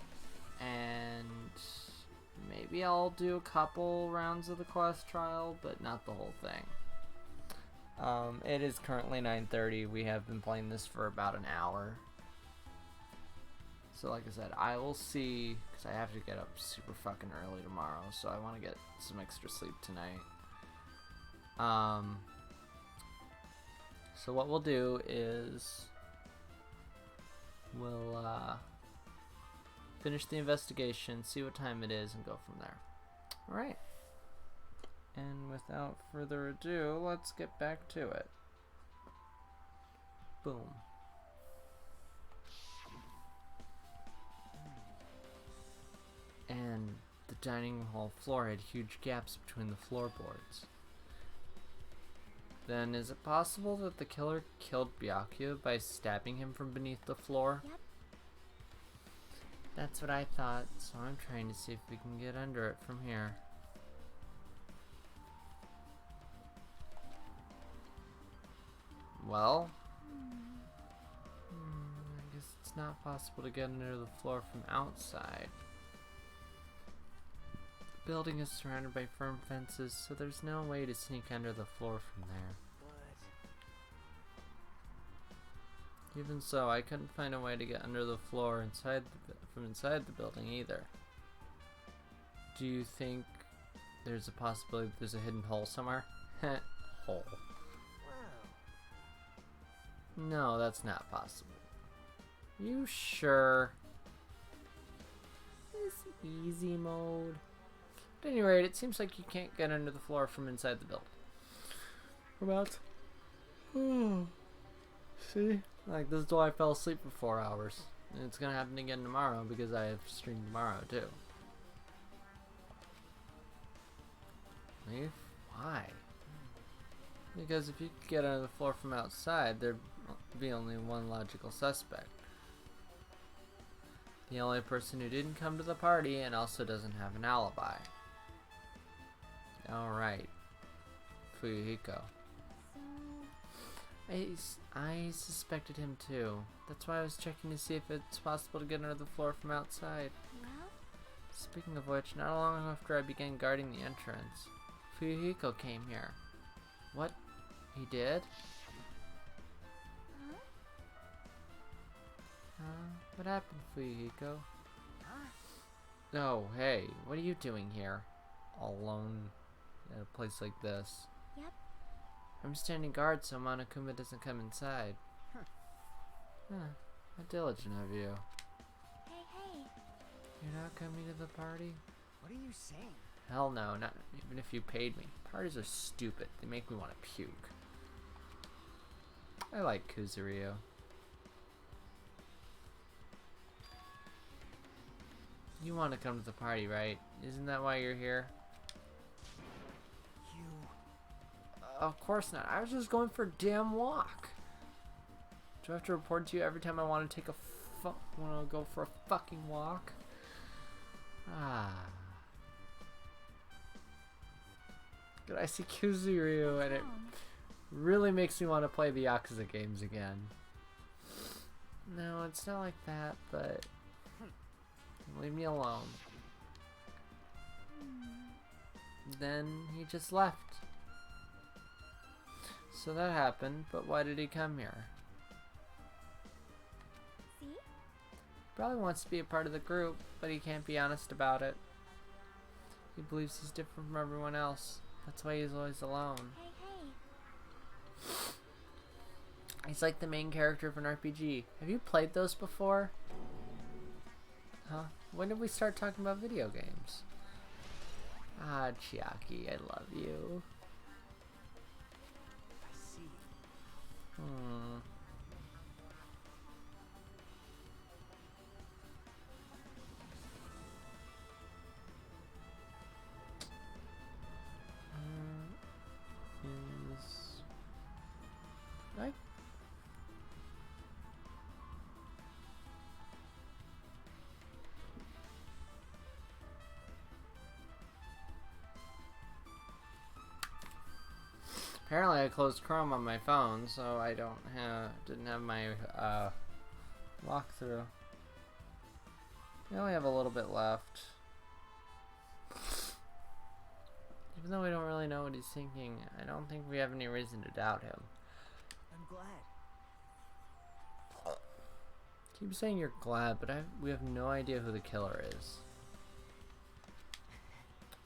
G: and maybe I'll do a couple rounds of the quest trial, but not the whole thing. It is currently 9:30. We have been playing this for about an hour. So like I said, I will see, because I have to get up super fucking early tomorrow, so I want to get some extra sleep tonight. So what we'll do is we'll finish the investigation, see what time it is, and go from there. Alright. And without further ado, let's get back to it. Boom. And the dining hall floor had huge gaps between the floorboards. Then is it possible that the killer killed Byakuya by stabbing him from beneath the floor?
H: Yep.
G: That's what I thought, so I'm trying to see if we can get under it from here. Well, I guess it's not possible to get under the floor from outside. The building is surrounded by firm fences, so there's no way to sneak under the floor from there. Even so, I couldn't find a way to get under the floor from inside the building either. Do you think there's a possibility that there's a hidden hole somewhere? Hole. No, that's not possible. You sure? This easy mode. At any rate, it seems like you can't get under the floor from inside the building. Whereabouts? See? Like, this is why I fell asleep for 4 hours. And it's gonna happen again tomorrow because I have streamed tomorrow too. Leave? Why? Because if you could get under the floor from outside, there'd be only one logical suspect. The only person who didn't come to the party and also doesn't have an alibi. Alright. Fuyuhiko. I suspected him too. That's why I was checking to see if it's possible to get under the floor from outside.
H: Well?
G: Speaking of which, not long after I began guarding the entrance, Fuyuhiko came here. What? He did? What happened, Fuyuhiko? Oh, hey, what are you doing here? All alone at a place like this?
H: Yep.
G: I'm standing guard so Monokuma doesn't come inside. Huh, how diligent of you.
H: Hey.
G: You're not coming to the party?
I: What are you saying?
G: Hell no, not even if you paid me. Parties are stupid. They make me want to puke. I like Kuzuryu. You want to come to the party, right? Isn't that why you're here?
I: You...
G: Of course not. I was just going for a damn walk. Do I have to report to you every time I want to take a want to go for a fucking walk? But I see Kuzuryu and it really makes me want to play the Yakuza games again. No, it's not like that, but leave me alone. Then he just left. So that happened, but why did he come here?
H: See?
G: Probably wants to be a part of the group, but he can't be honest about it. He believes he's different from everyone else. That's why he's always alone.
H: Hey, hey.
G: He's like the main character of an RPG. Have you played those before? Huh? When did we start talking about video games? Ah, Chiaki, I love you.
E: I see.
G: Hmm. Is right? Apparently I closed Chrome on my phone, so I didn't have my walkthrough. We only have a little bit left. Even though we don't really know what he's thinking, I don't think we have any reason to doubt him.
E: I'm glad.
G: Keep saying you're glad, but we have no idea who the killer is.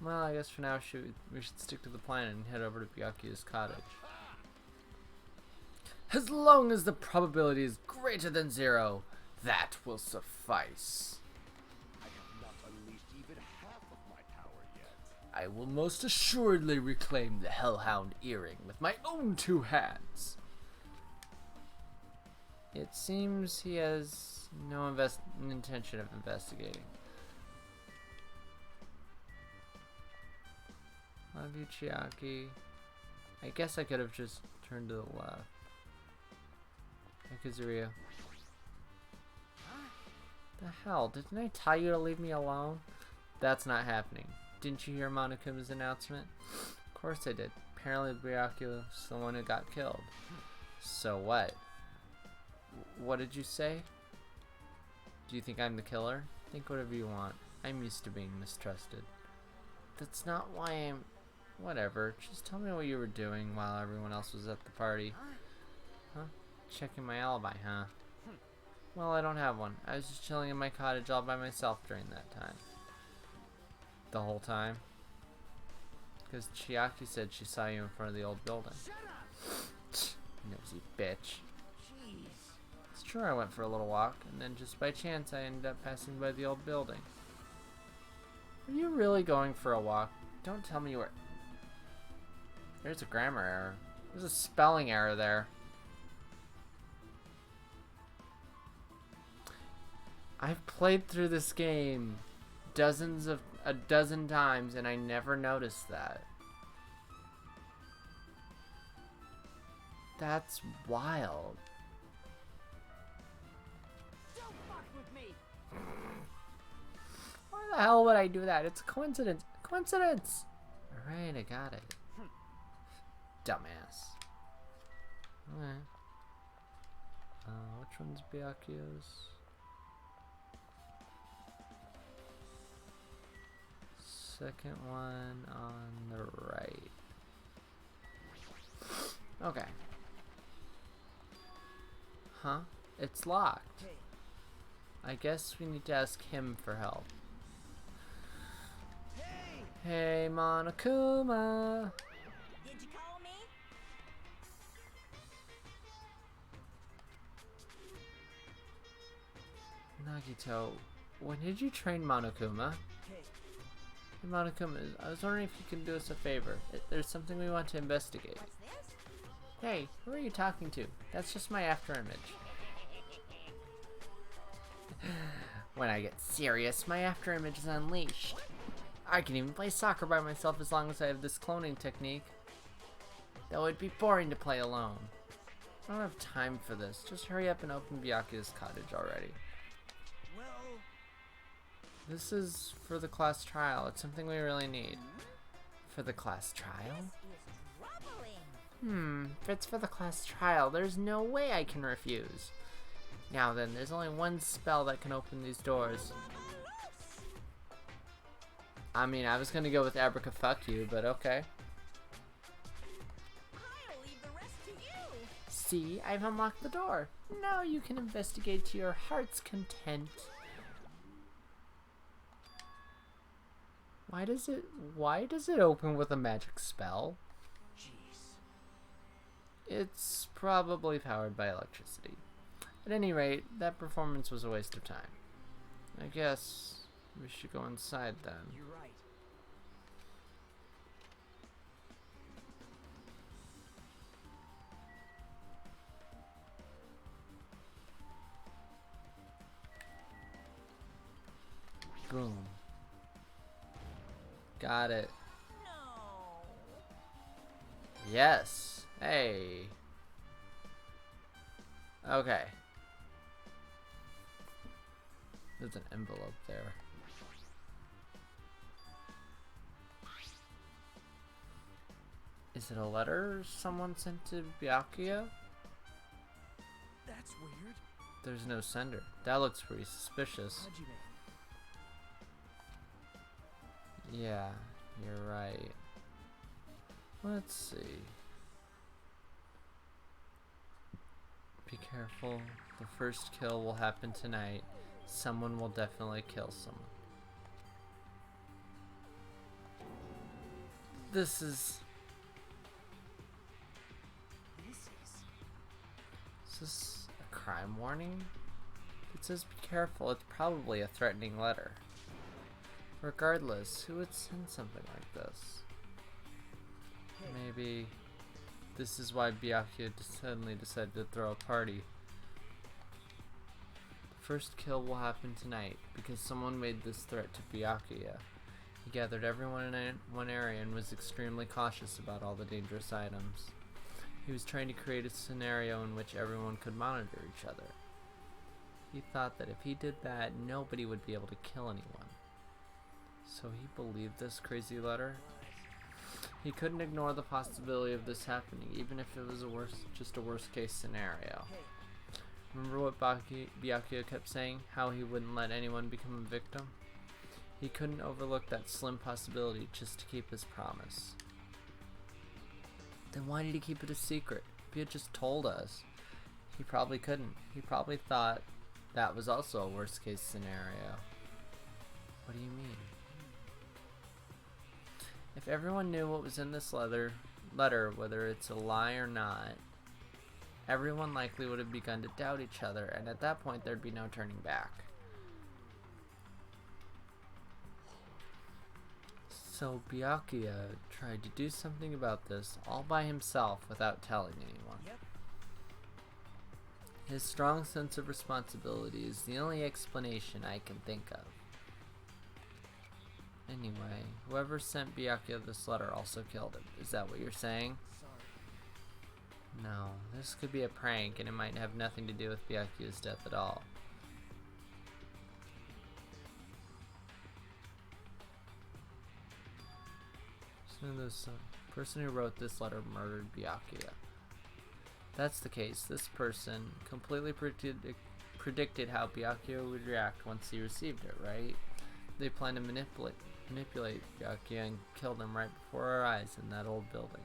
G: Well, I guess for now we should stick to the plan and head over to Byakuya's cottage. As long as the probability is greater than 0, that will suffice.
B: I have not unleashed even half of my power yet.
G: I will most assuredly reclaim the Hellhound earring with my own 2 hands. It seems he has no intention of investigating. Love you, Chiaki. I guess I could have just turned to the left. Hey, Kazuria. The hell? Didn't I tell you to leave me alone? That's not happening. Didn't you hear Monokuma's announcement? Of course I did. Apparently Byakuya is the one who got killed. So what? What did you say? Do you think I'm the killer? Think whatever you want. I'm used to being mistrusted. That's not why I'm... Whatever. Just tell me what you were doing while everyone else was at the party. Huh? Checking my alibi, huh? Well, I don't have one. I was just chilling in my cottage all by myself during that time. The whole time? Because Chiaki said she saw you in front of the old building. Nosy bitch. It's true I went for a little walk, and then just by chance I ended up passing by the old building. Are you really going for a walk? Don't tell me you were... There's a grammar error. There's a spelling error there. I've played through this game a dozen times and I never noticed that. That's wild.
E: Don't fuck with me.
G: Why the hell would I do that? It's a coincidence. Coincidence! Alright, I got it. Dumbass. Alright. Which one's Byakuya's? Second one on the right. Okay. Huh? It's locked. I guess we need to ask him for help. Hey, Monokuma!
H: Did you call me?
G: Nagito, when did you train Monokuma? Hey, Monokuma, I was wondering if you can do us a favor. There's something we want to investigate.
H: What's this?
G: Hey, who are you talking to? That's just my afterimage. When I get serious, my afterimage is unleashed. I can even play soccer by myself as long as I have this cloning technique. Though it'd be boring to play alone. I don't have time for this. Just hurry up and open Byakuya's cottage already.
E: Well...
G: This is for the class trial. It's something we really need. For the class trial?
H: This is troubling.
G: If it's for the class trial, there's no way I can refuse. Now then, there's only one spell that can open these doors. I mean, I was gonna go with Abraca fuck you, but okay.
H: I'll leave the rest to you.
G: See, I've unlocked the door. Now you can investigate to your heart's content. Why does it open with a magic spell?
E: Jeez.
G: It's probably powered by electricity. At any rate, that performance was a waste of time. I guess we should go inside then.
E: You're right.
G: Boom. Got it.
E: No.
G: Yes. Hey. Okay. There's an envelope there. Is it a letter someone sent to Byakuya?
E: That's weird.
G: There's no sender. That looks pretty suspicious.
E: Hajime.
G: Yeah, you're right. Let's see. Be careful. The first kill will happen tonight. Someone will definitely kill someone. This is... Is this a crime warning? It says be careful. It's probably a threatening letter. Regardless, who would send something like this? Maybe this is why Byakuya suddenly decided to throw a party. The first kill will happen tonight because someone made this threat to Byakuya. He gathered everyone in one area and was extremely cautious about all the dangerous items. He was trying to create a scenario in which everyone could monitor each other. He thought that if he did that, nobody would be able to kill anyone. So he believed this crazy letter? He couldn't ignore the possibility of this happening, even if it was just a worst case scenario. Remember what Byakuya kept saying? How he wouldn't let anyone become a victim? He couldn't overlook that slim possibility just to keep his promise. Then why did he keep it a secret? If he had just told us, he probably couldn't. He probably thought that was also a worst case scenario. What do you mean? If everyone knew what was in this letter, whether it's a lie or not, everyone likely would have begun to doubt each other, and at that point there'd be no turning back. So Byakuya tried to do something about this all by himself without telling anyone.
E: Yep.
G: His strong sense of responsibility is the only explanation I can think of. Anyway, whoever sent Byakuya this letter also killed him. Is that what you're saying?
E: Sorry.
G: No, this could be a prank and it might have nothing to do with Byakuya's death at all. So the person who wrote this letter murdered Byakuya. If that's the case, this person completely predicted how Byakuya would react once he received it, right? They planned to manipulate Byakuya and killed him right before our eyes in that old building.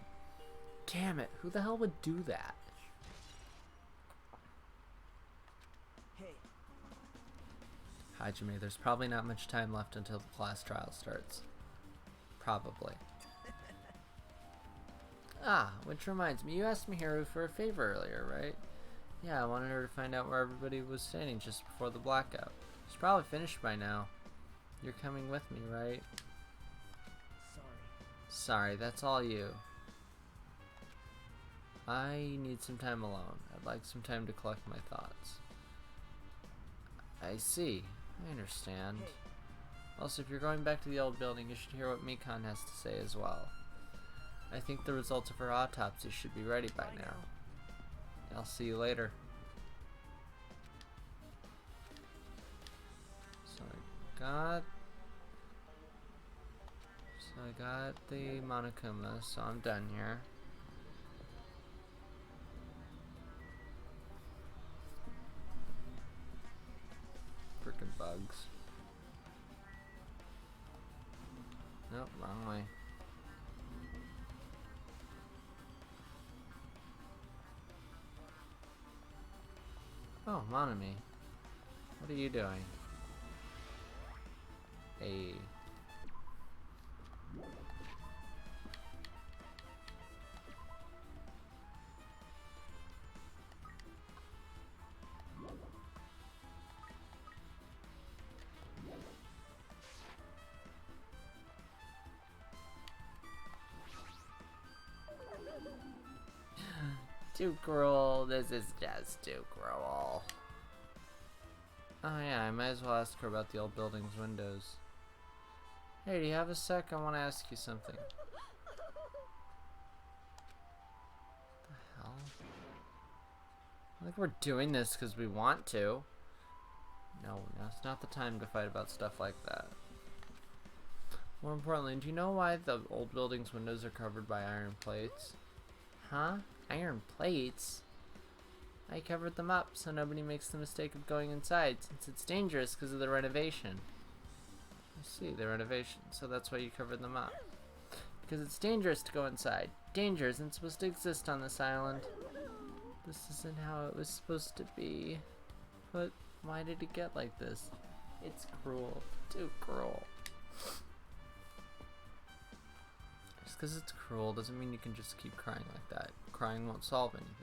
G: Damn it, who the hell would do that?
E: Hey.
G: Hajime, there's probably not much time left until the class trial starts. Probably. Ah, which reminds me, you asked Mihiru for a favor earlier, right? Yeah, I wanted her to find out where everybody was standing just before the blackout. She's probably finished by now. You're coming with me, right?
E: Sorry.
G: Sorry, that's all you. I need some time alone. I'd like some time to collect my thoughts. I see. I understand.
E: Hey.
G: Also, if you're going back to the old building, you should hear what Mikan has to say as well. I think the results of her autopsy should be ready by now. I'll see you later. So I got the Monokuma, so I'm done here. Frickin' bugs. Nope, wrong way. Oh, Monami. What are you doing? Hey. too cruel. This is just too cruel. Oh yeah, I might as well ask her about the old building's windows. Hey, do you have a sec? I want to ask you something. What the hell? I think we're doing this because we want to. No, now's not the time to fight about stuff like that. More importantly, do you know why the old building's windows are covered by iron plates? Huh? Iron plates? I covered them up so nobody makes the mistake of going inside, since it's dangerous because of the renovation. I see, the renovation, so that's why you covered them up. Because it's dangerous to go inside. Danger isn't supposed to exist on this island. This isn't how it was supposed to be. But why did it get like this? It's cruel. Too cruel. Just because it's cruel doesn't mean you can just keep crying like that. Crying won't solve anything.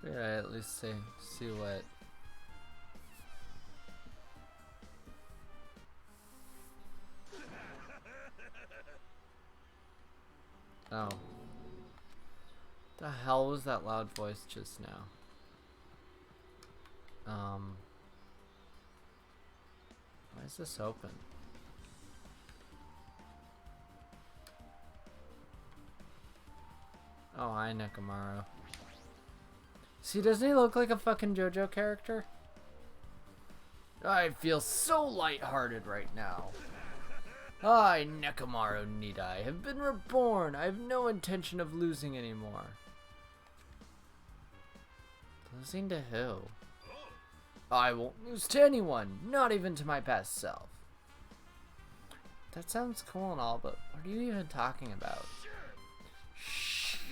G: Yeah, at least see what. Oh. The hell was that loud voice just now? Why is this open? Oh, hi, Nekomaru. See, doesn't he look like a fucking JoJo character? I feel so lighthearted right now. I, Nekomaru Nidai, have been reborn. I have no intention of losing anymore. Losing to who? I won't lose to anyone, not even to my past self. That sounds cool and all, but what are you even talking about? Shit!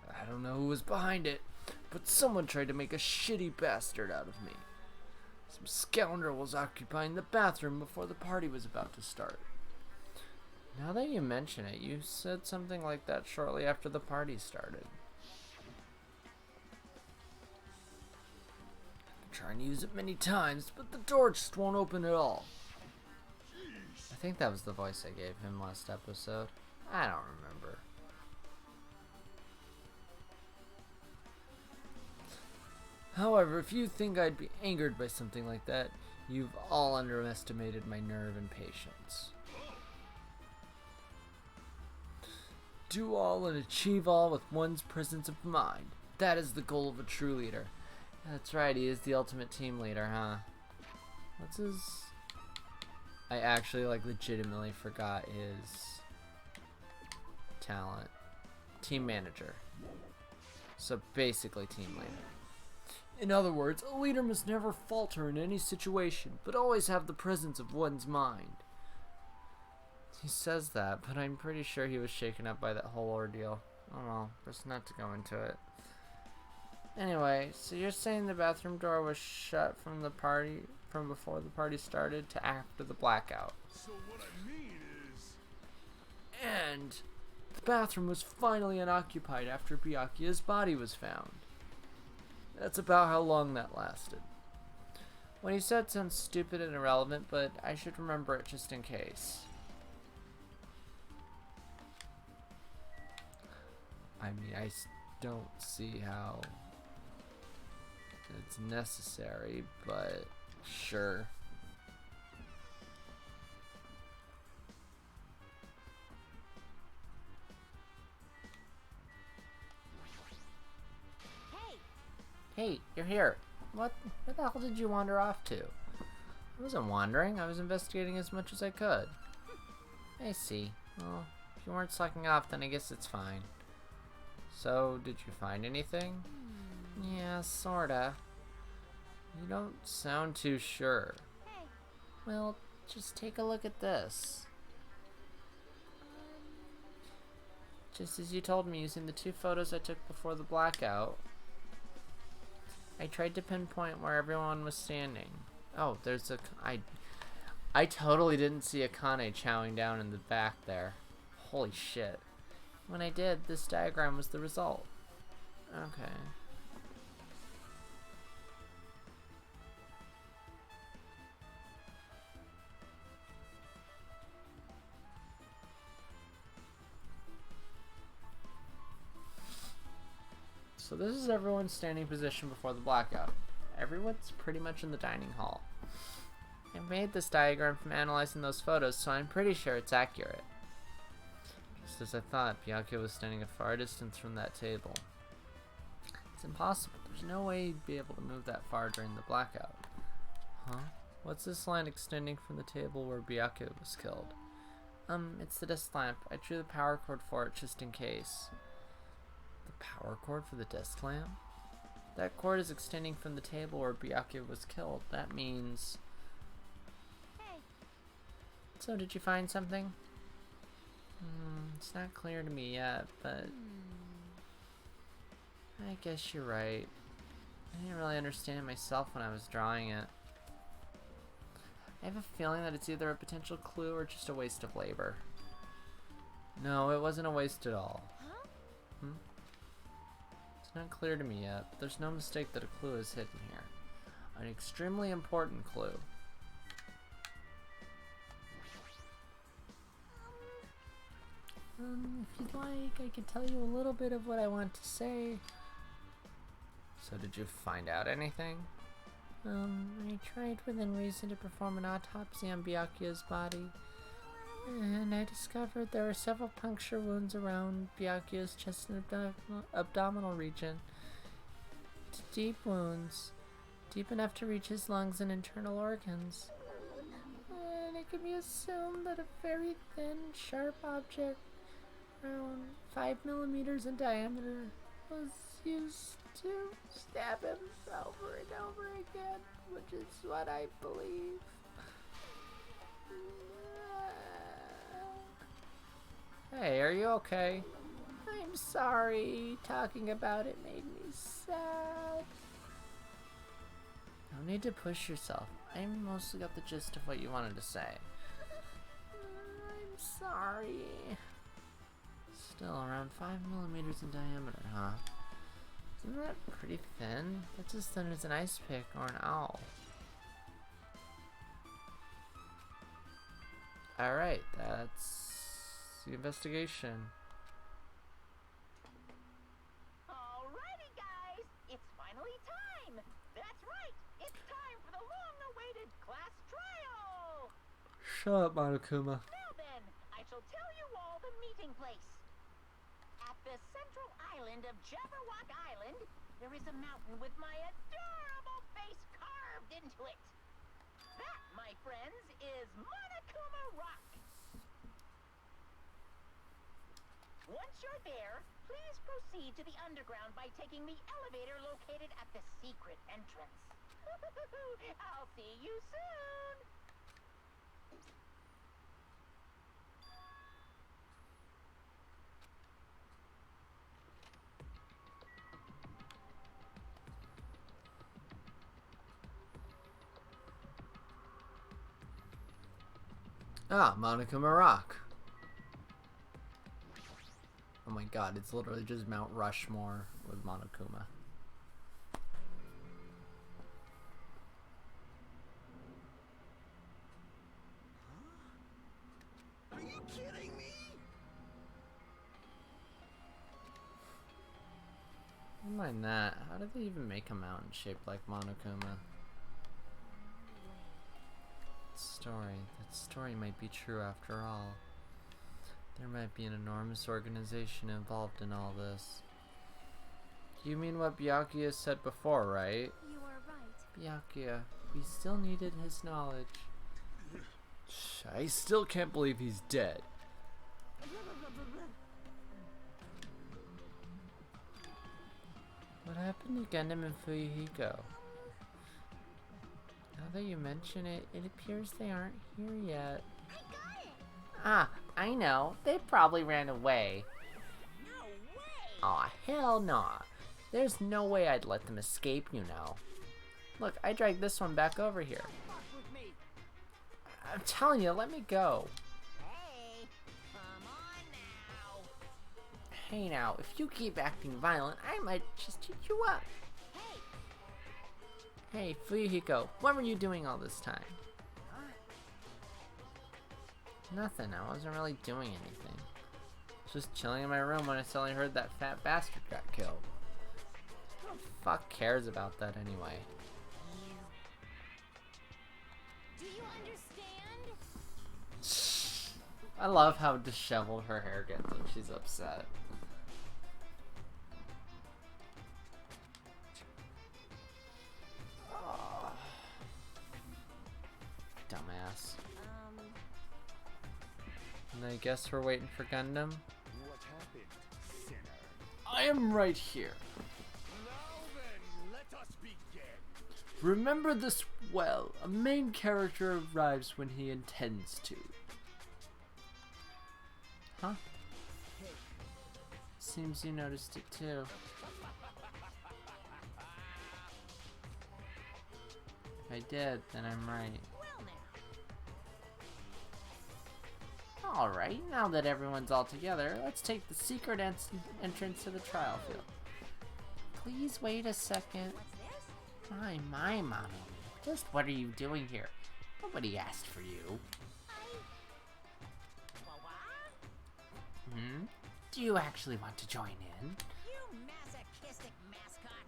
G: I don't know who was behind it, but someone tried to make a shitty bastard out of me. Some scoundrel was occupying the bathroom before the party was about to start. Now that you mention it, you said something like that shortly after the party started. I'm trying to use it many times, but the door just won't open at all. I think that was the voice I gave him last episode. I don't remember. However, if you think I'd be angered by something like that, you've all underestimated my nerve and patience. Do all and achieve all with one's presence of mind. That is the goal of a true leader. That's right, he is the ultimate team leader, huh? What's his... I actually, legitimately forgot his talent. Team manager. So basically team leader. In other words, a leader must never falter in any situation, but always have the presence of one's mind. He says that, but I'm pretty sure he was shaken up by that whole ordeal. Oh well, best not to go into it. Anyway, so you're saying the bathroom door was shut from before the party started to after the blackout.
B: So what I mean is...
G: And the bathroom was finally unoccupied after Byakuya's body was found. That's about how long that lasted. What he said sounds stupid and irrelevant, but I should remember it just in case. I mean, I don't see how it's necessary, but sure. Hey, you're here. Where the hell did you wander off to? I wasn't wandering. I was investigating as much as I could. I see. Well, if you weren't slacking off, then I guess it's fine. So, did you find anything? Yeah, sorta. You don't sound too sure.
H: Hey.
G: Well, just take a look at this. Just as you told me, using the 2 photos I took before the blackout, I tried to pinpoint where everyone was standing. Oh, there's a... I totally didn't see Akane chowing down in the back there. Holy shit. When I did, this diagram was the result. Okay. So this is everyone's standing position before the blackout. Everyone's pretty much in the dining hall. I made this diagram from analyzing those photos, so I'm pretty sure it's accurate. Just as I thought, Byakuya was standing a far distance from that table. It's impossible. There's no way he'd be able to move that far during the blackout. Huh? What's this line extending from the table where Byakuya was killed? It's the desk lamp. I drew the power cord for it just in case. The power cord for the desk lamp? That cord is extending from the table where Byakuya was killed. That means...
H: Hey.
G: So, did you find something? It's not clear to me yet, but... I guess you're right. I didn't really understand it myself when I was drawing it. I have a feeling that it's either a potential clue or just a waste of labor. No, it wasn't a waste at all.
H: Huh?
G: It's not clear to me yet, but there's no mistake that a clue is hidden here. An extremely important clue. If you'd like, I could tell you a little bit of what I want to say. So did you find out anything? I tried within reason to perform an autopsy on Byakuya's body, and I discovered there were several puncture wounds around Byakuya's chest and abdominal region. Deep wounds, deep enough to reach his lungs and internal organs. And it can be assumed that a very thin, sharp object, around 5 millimeters in diameter, was used to stab him over and over again, which is what I believe. Hey, are you okay? I'm sorry. Talking about it made me sad. No need to push yourself. I mostly got the gist of what you wanted to say. I'm sorry. Still, around 5 millimeters in diameter, huh? Isn't that pretty thin? That's as thin as an ice pick or an owl. Alright, that's the investigation.
I: Alrighty, guys! It's finally time! That's right! It's time for the long-awaited class trial!
G: Shut up, Monokuma.
I: Now then, I shall tell you all the meeting place. At the central island of Jabberwock Island, there is a mountain with my adorable face carved into it. That, my friends, is Monokuma Rock. Once you're there, please proceed to the underground by taking the elevator located at the secret entrance. I'll see you soon.
G: Ah, Monokuma Rock. Oh my god, it's literally just Mount Rushmore with Monokuma.
B: Are you kidding me?
G: Never mind that. How did they even make a mountain shaped like Monokuma? That story might be true after all. There might be an enormous organization involved in all this. You mean what Byakuya said before, right?
H: You are right.
G: Byakuya, we still needed his knowledge. I still can't believe he's dead. What happened to Gundam and Fuyuhiko? Now that you mention it, it appears they aren't here yet.
H: I got it!
G: Ah, I know. They probably ran away.
I: No way!
G: Aw, hell nah. There's no way I'd let them escape, you know. Look, I dragged this one back over here.
I: Fuck with me.
G: I'm telling you, let me go.
I: Hey, come on now.
G: Hey now, if you keep acting violent, I might just eat you up. Hey, Fuyuhiko, what were you doing all this time? Nothing, I wasn't really doing anything. Just chilling in my room when I suddenly heard that fat bastard got killed. Who the fuck cares about that anyway?
H: Do you understand?
G: I love how disheveled her hair gets when she's upset. Oh. Dumbass. And I guess we're waiting for Gundam.
B: What happened, sinner?
G: I am right here.
B: Now then, let us begin.
G: Remember this well. A main character arrives when he intends to. Huh? Seems you noticed it too. If I did, then I'm right. Alright, now that everyone's all together, let's take the secret entrance to the trial field. Please wait a second. My, Mono. Just what are you doing here? Nobody asked for you. Hmm? Do you actually want to join in?
I: You masochistic mascot.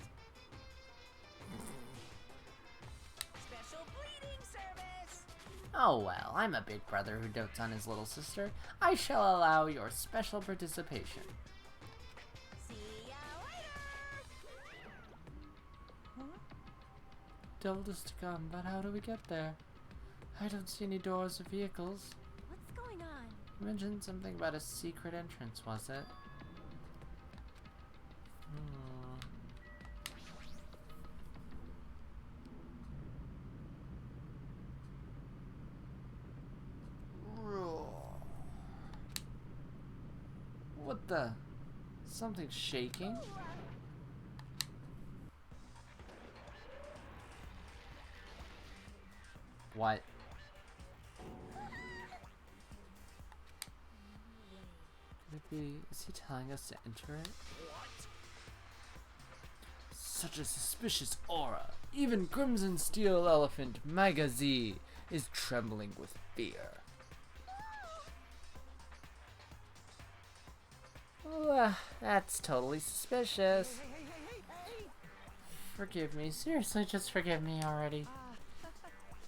I: Special bleeding service.
G: Oh well, I'm a big brother who dotes on his little sister. I shall allow your special participation.
I: See ya later.
G: Told us to come, but how do we get there? I don't see any doors or vehicles.
H: What's going on?
G: You mentioned something about a secret entrance, was it? What the? Something's shaking? What? Could it be? Is he telling us to enter it? Such a suspicious aura. Even Crimson Steel Elephant Magazi is trembling with fear. That's totally suspicious. Forgive me. Seriously, just forgive me already.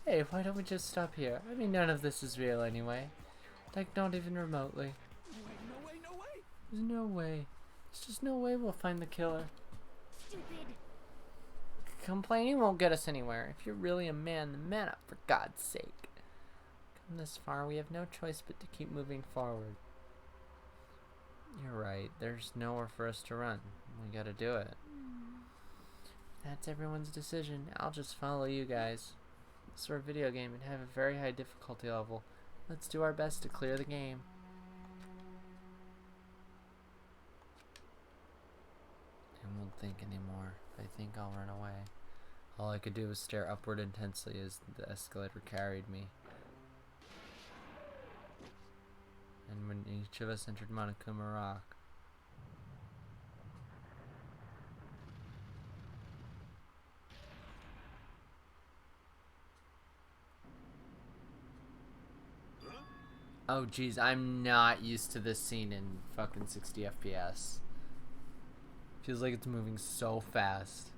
G: Hey, why don't we just stop here? I mean, none of this is real anyway. Like, not even remotely.
B: No way, no way!
G: There's no way. There's just no way we'll find the killer.
H: Stupid.
G: Complaining won't get us anywhere. If you're really a man, then man up, for God's sake. Come this far, we have no choice but to keep moving forward. You're right. There's nowhere for us to run. We gotta do it. That's everyone's decision. I'll just follow you guys. This is a video game and have a very high difficulty level. Let's do our best to clear the game. I won't think anymore. If I think, I'll run away. All I could do was stare upward intensely as the escalator carried me. And when each of us entered Monokuma Rock. Oh geez, I'm not used to this scene in fucking 60 FPS. Feels like it's moving so fast.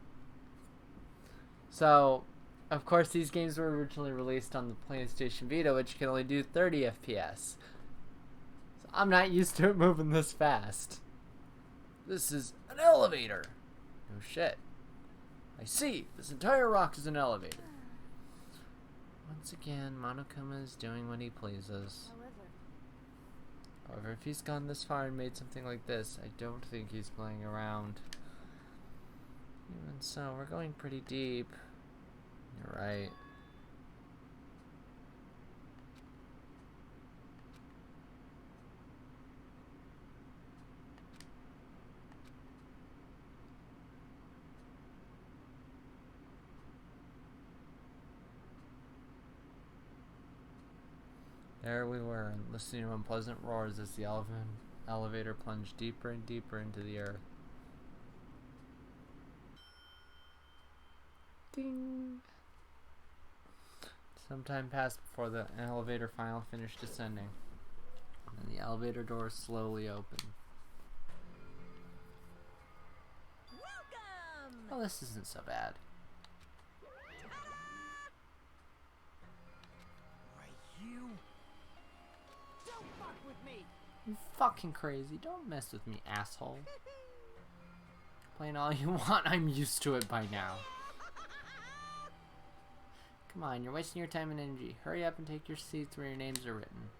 G: So, of course these games were originally released on the PlayStation Vita, which can only do 30 FPS. I'm not used to it moving this fast. This is an elevator. No shit. I see. This entire rock is an elevator. Once again, Monokuma is doing what he pleases. However, if he's gone this far and made something like this, I don't think he's playing around. Even so, we're going pretty deep. You're right. There we were, listening to unpleasant roars as the elephant elevator plunged deeper and deeper into the earth. Ding! Some time passed before the elevator finally finished descending, and the elevator doors slowly opened.
H: Welcome!
G: Oh, this isn't so bad.
E: Don't fuck with me!
G: You fucking crazy. Don't mess with me, asshole. Complain all you want, I'm used to it by now. Come on, you're wasting your time and energy. Hurry up and take your seats where your names are written.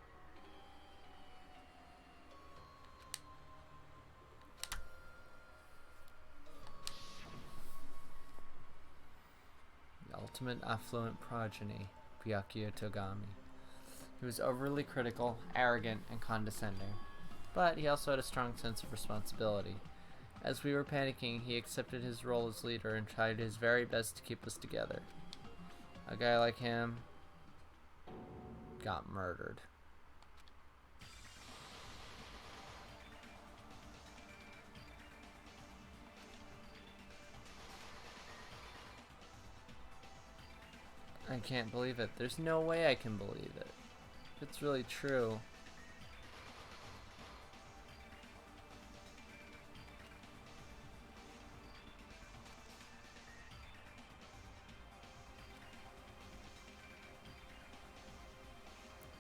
G: The ultimate affluent progeny, Byakuya Togami. He was overly critical, arrogant, and condescending. But he also had a strong sense of responsibility. As we were panicking, he accepted his role as leader and tried his very best to keep us together. A guy like him got murdered. I can't believe it. There's no way I can believe it. It's really true.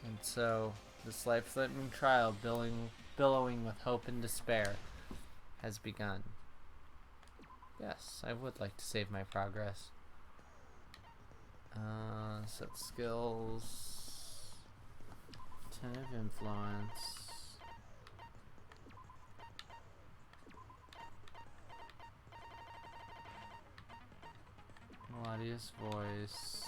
G: And so, this life-threatening trial, billowing with hope and despair, has begun. Yes, I would like to save my progress. Set skills. 10 of influence. Melodious voice.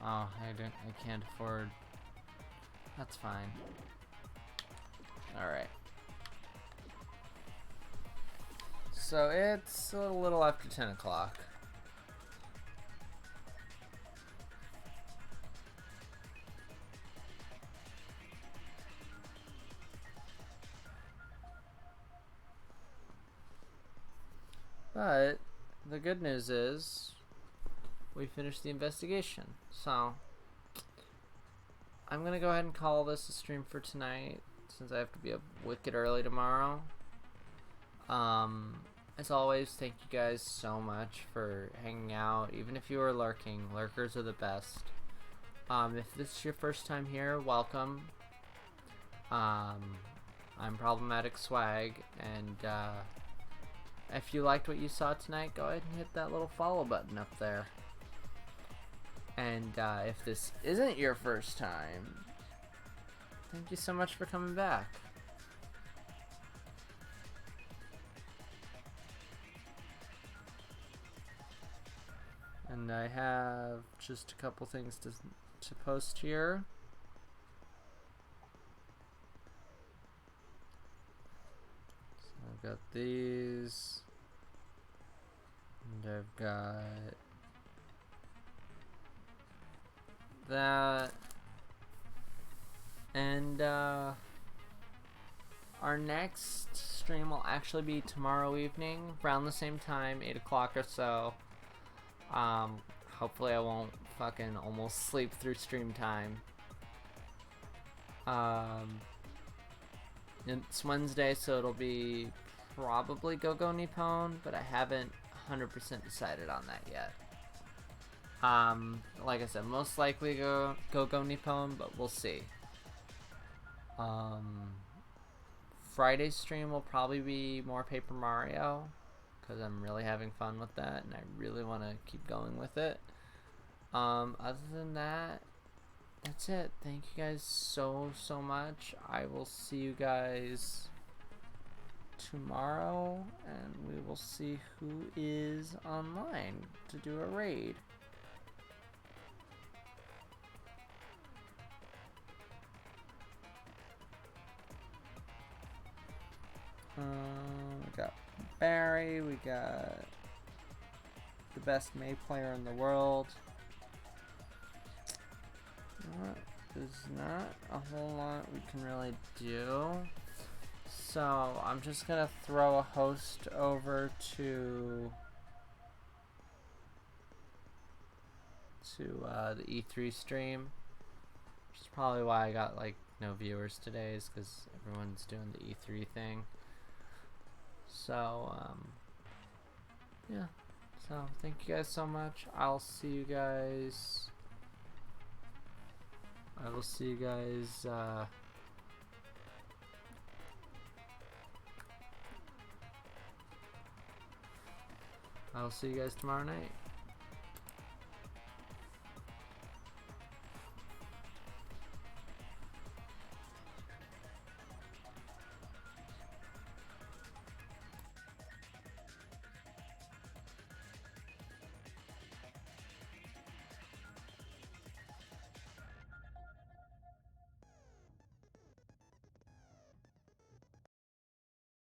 G: Oh, I can't afford. That's fine. Alright. So it's a little after 10 o'clock. But the good news is we finished the investigation. So I'm gonna go ahead and call this a stream for tonight, since I have to be up wicked early tomorrow. As always, thank you guys so much for hanging out. Even if you are lurking, lurkers are the best. If this is your first time here, welcome. I'm Problematic Swag, and if you liked what you saw tonight, go ahead and hit that little follow button up there. And if this isn't your first time, thank you so much for coming back. And I have just a couple things to post here. So I've got these, and I've got that, and our next stream will actually be tomorrow evening around the same time, 8 o'clock or so. Hopefully I won't fucking almost sleep through stream time. It's Wednesday, so it'll be probably Go-Go Nippon, but I haven't 100% decided on that yet. Like I said, most likely Go-Go Nippon, but we'll see. Friday's stream will probably be more Paper Mario, because I'm really having fun with that, and I really want to keep going with it. Other than that, that's it. Thank you guys so much. I will see you guys tomorrow, and we will see who is online to do a raid. We got Barry, we got the best May player in the world. There's not a whole lot we can really do. So I'm just gonna throw a host over to the E3 stream. Which is probably why I got like no viewers today, is because everyone's doing the E3 thing. So yeah. So thank you guys so much. I will see you guys tomorrow night.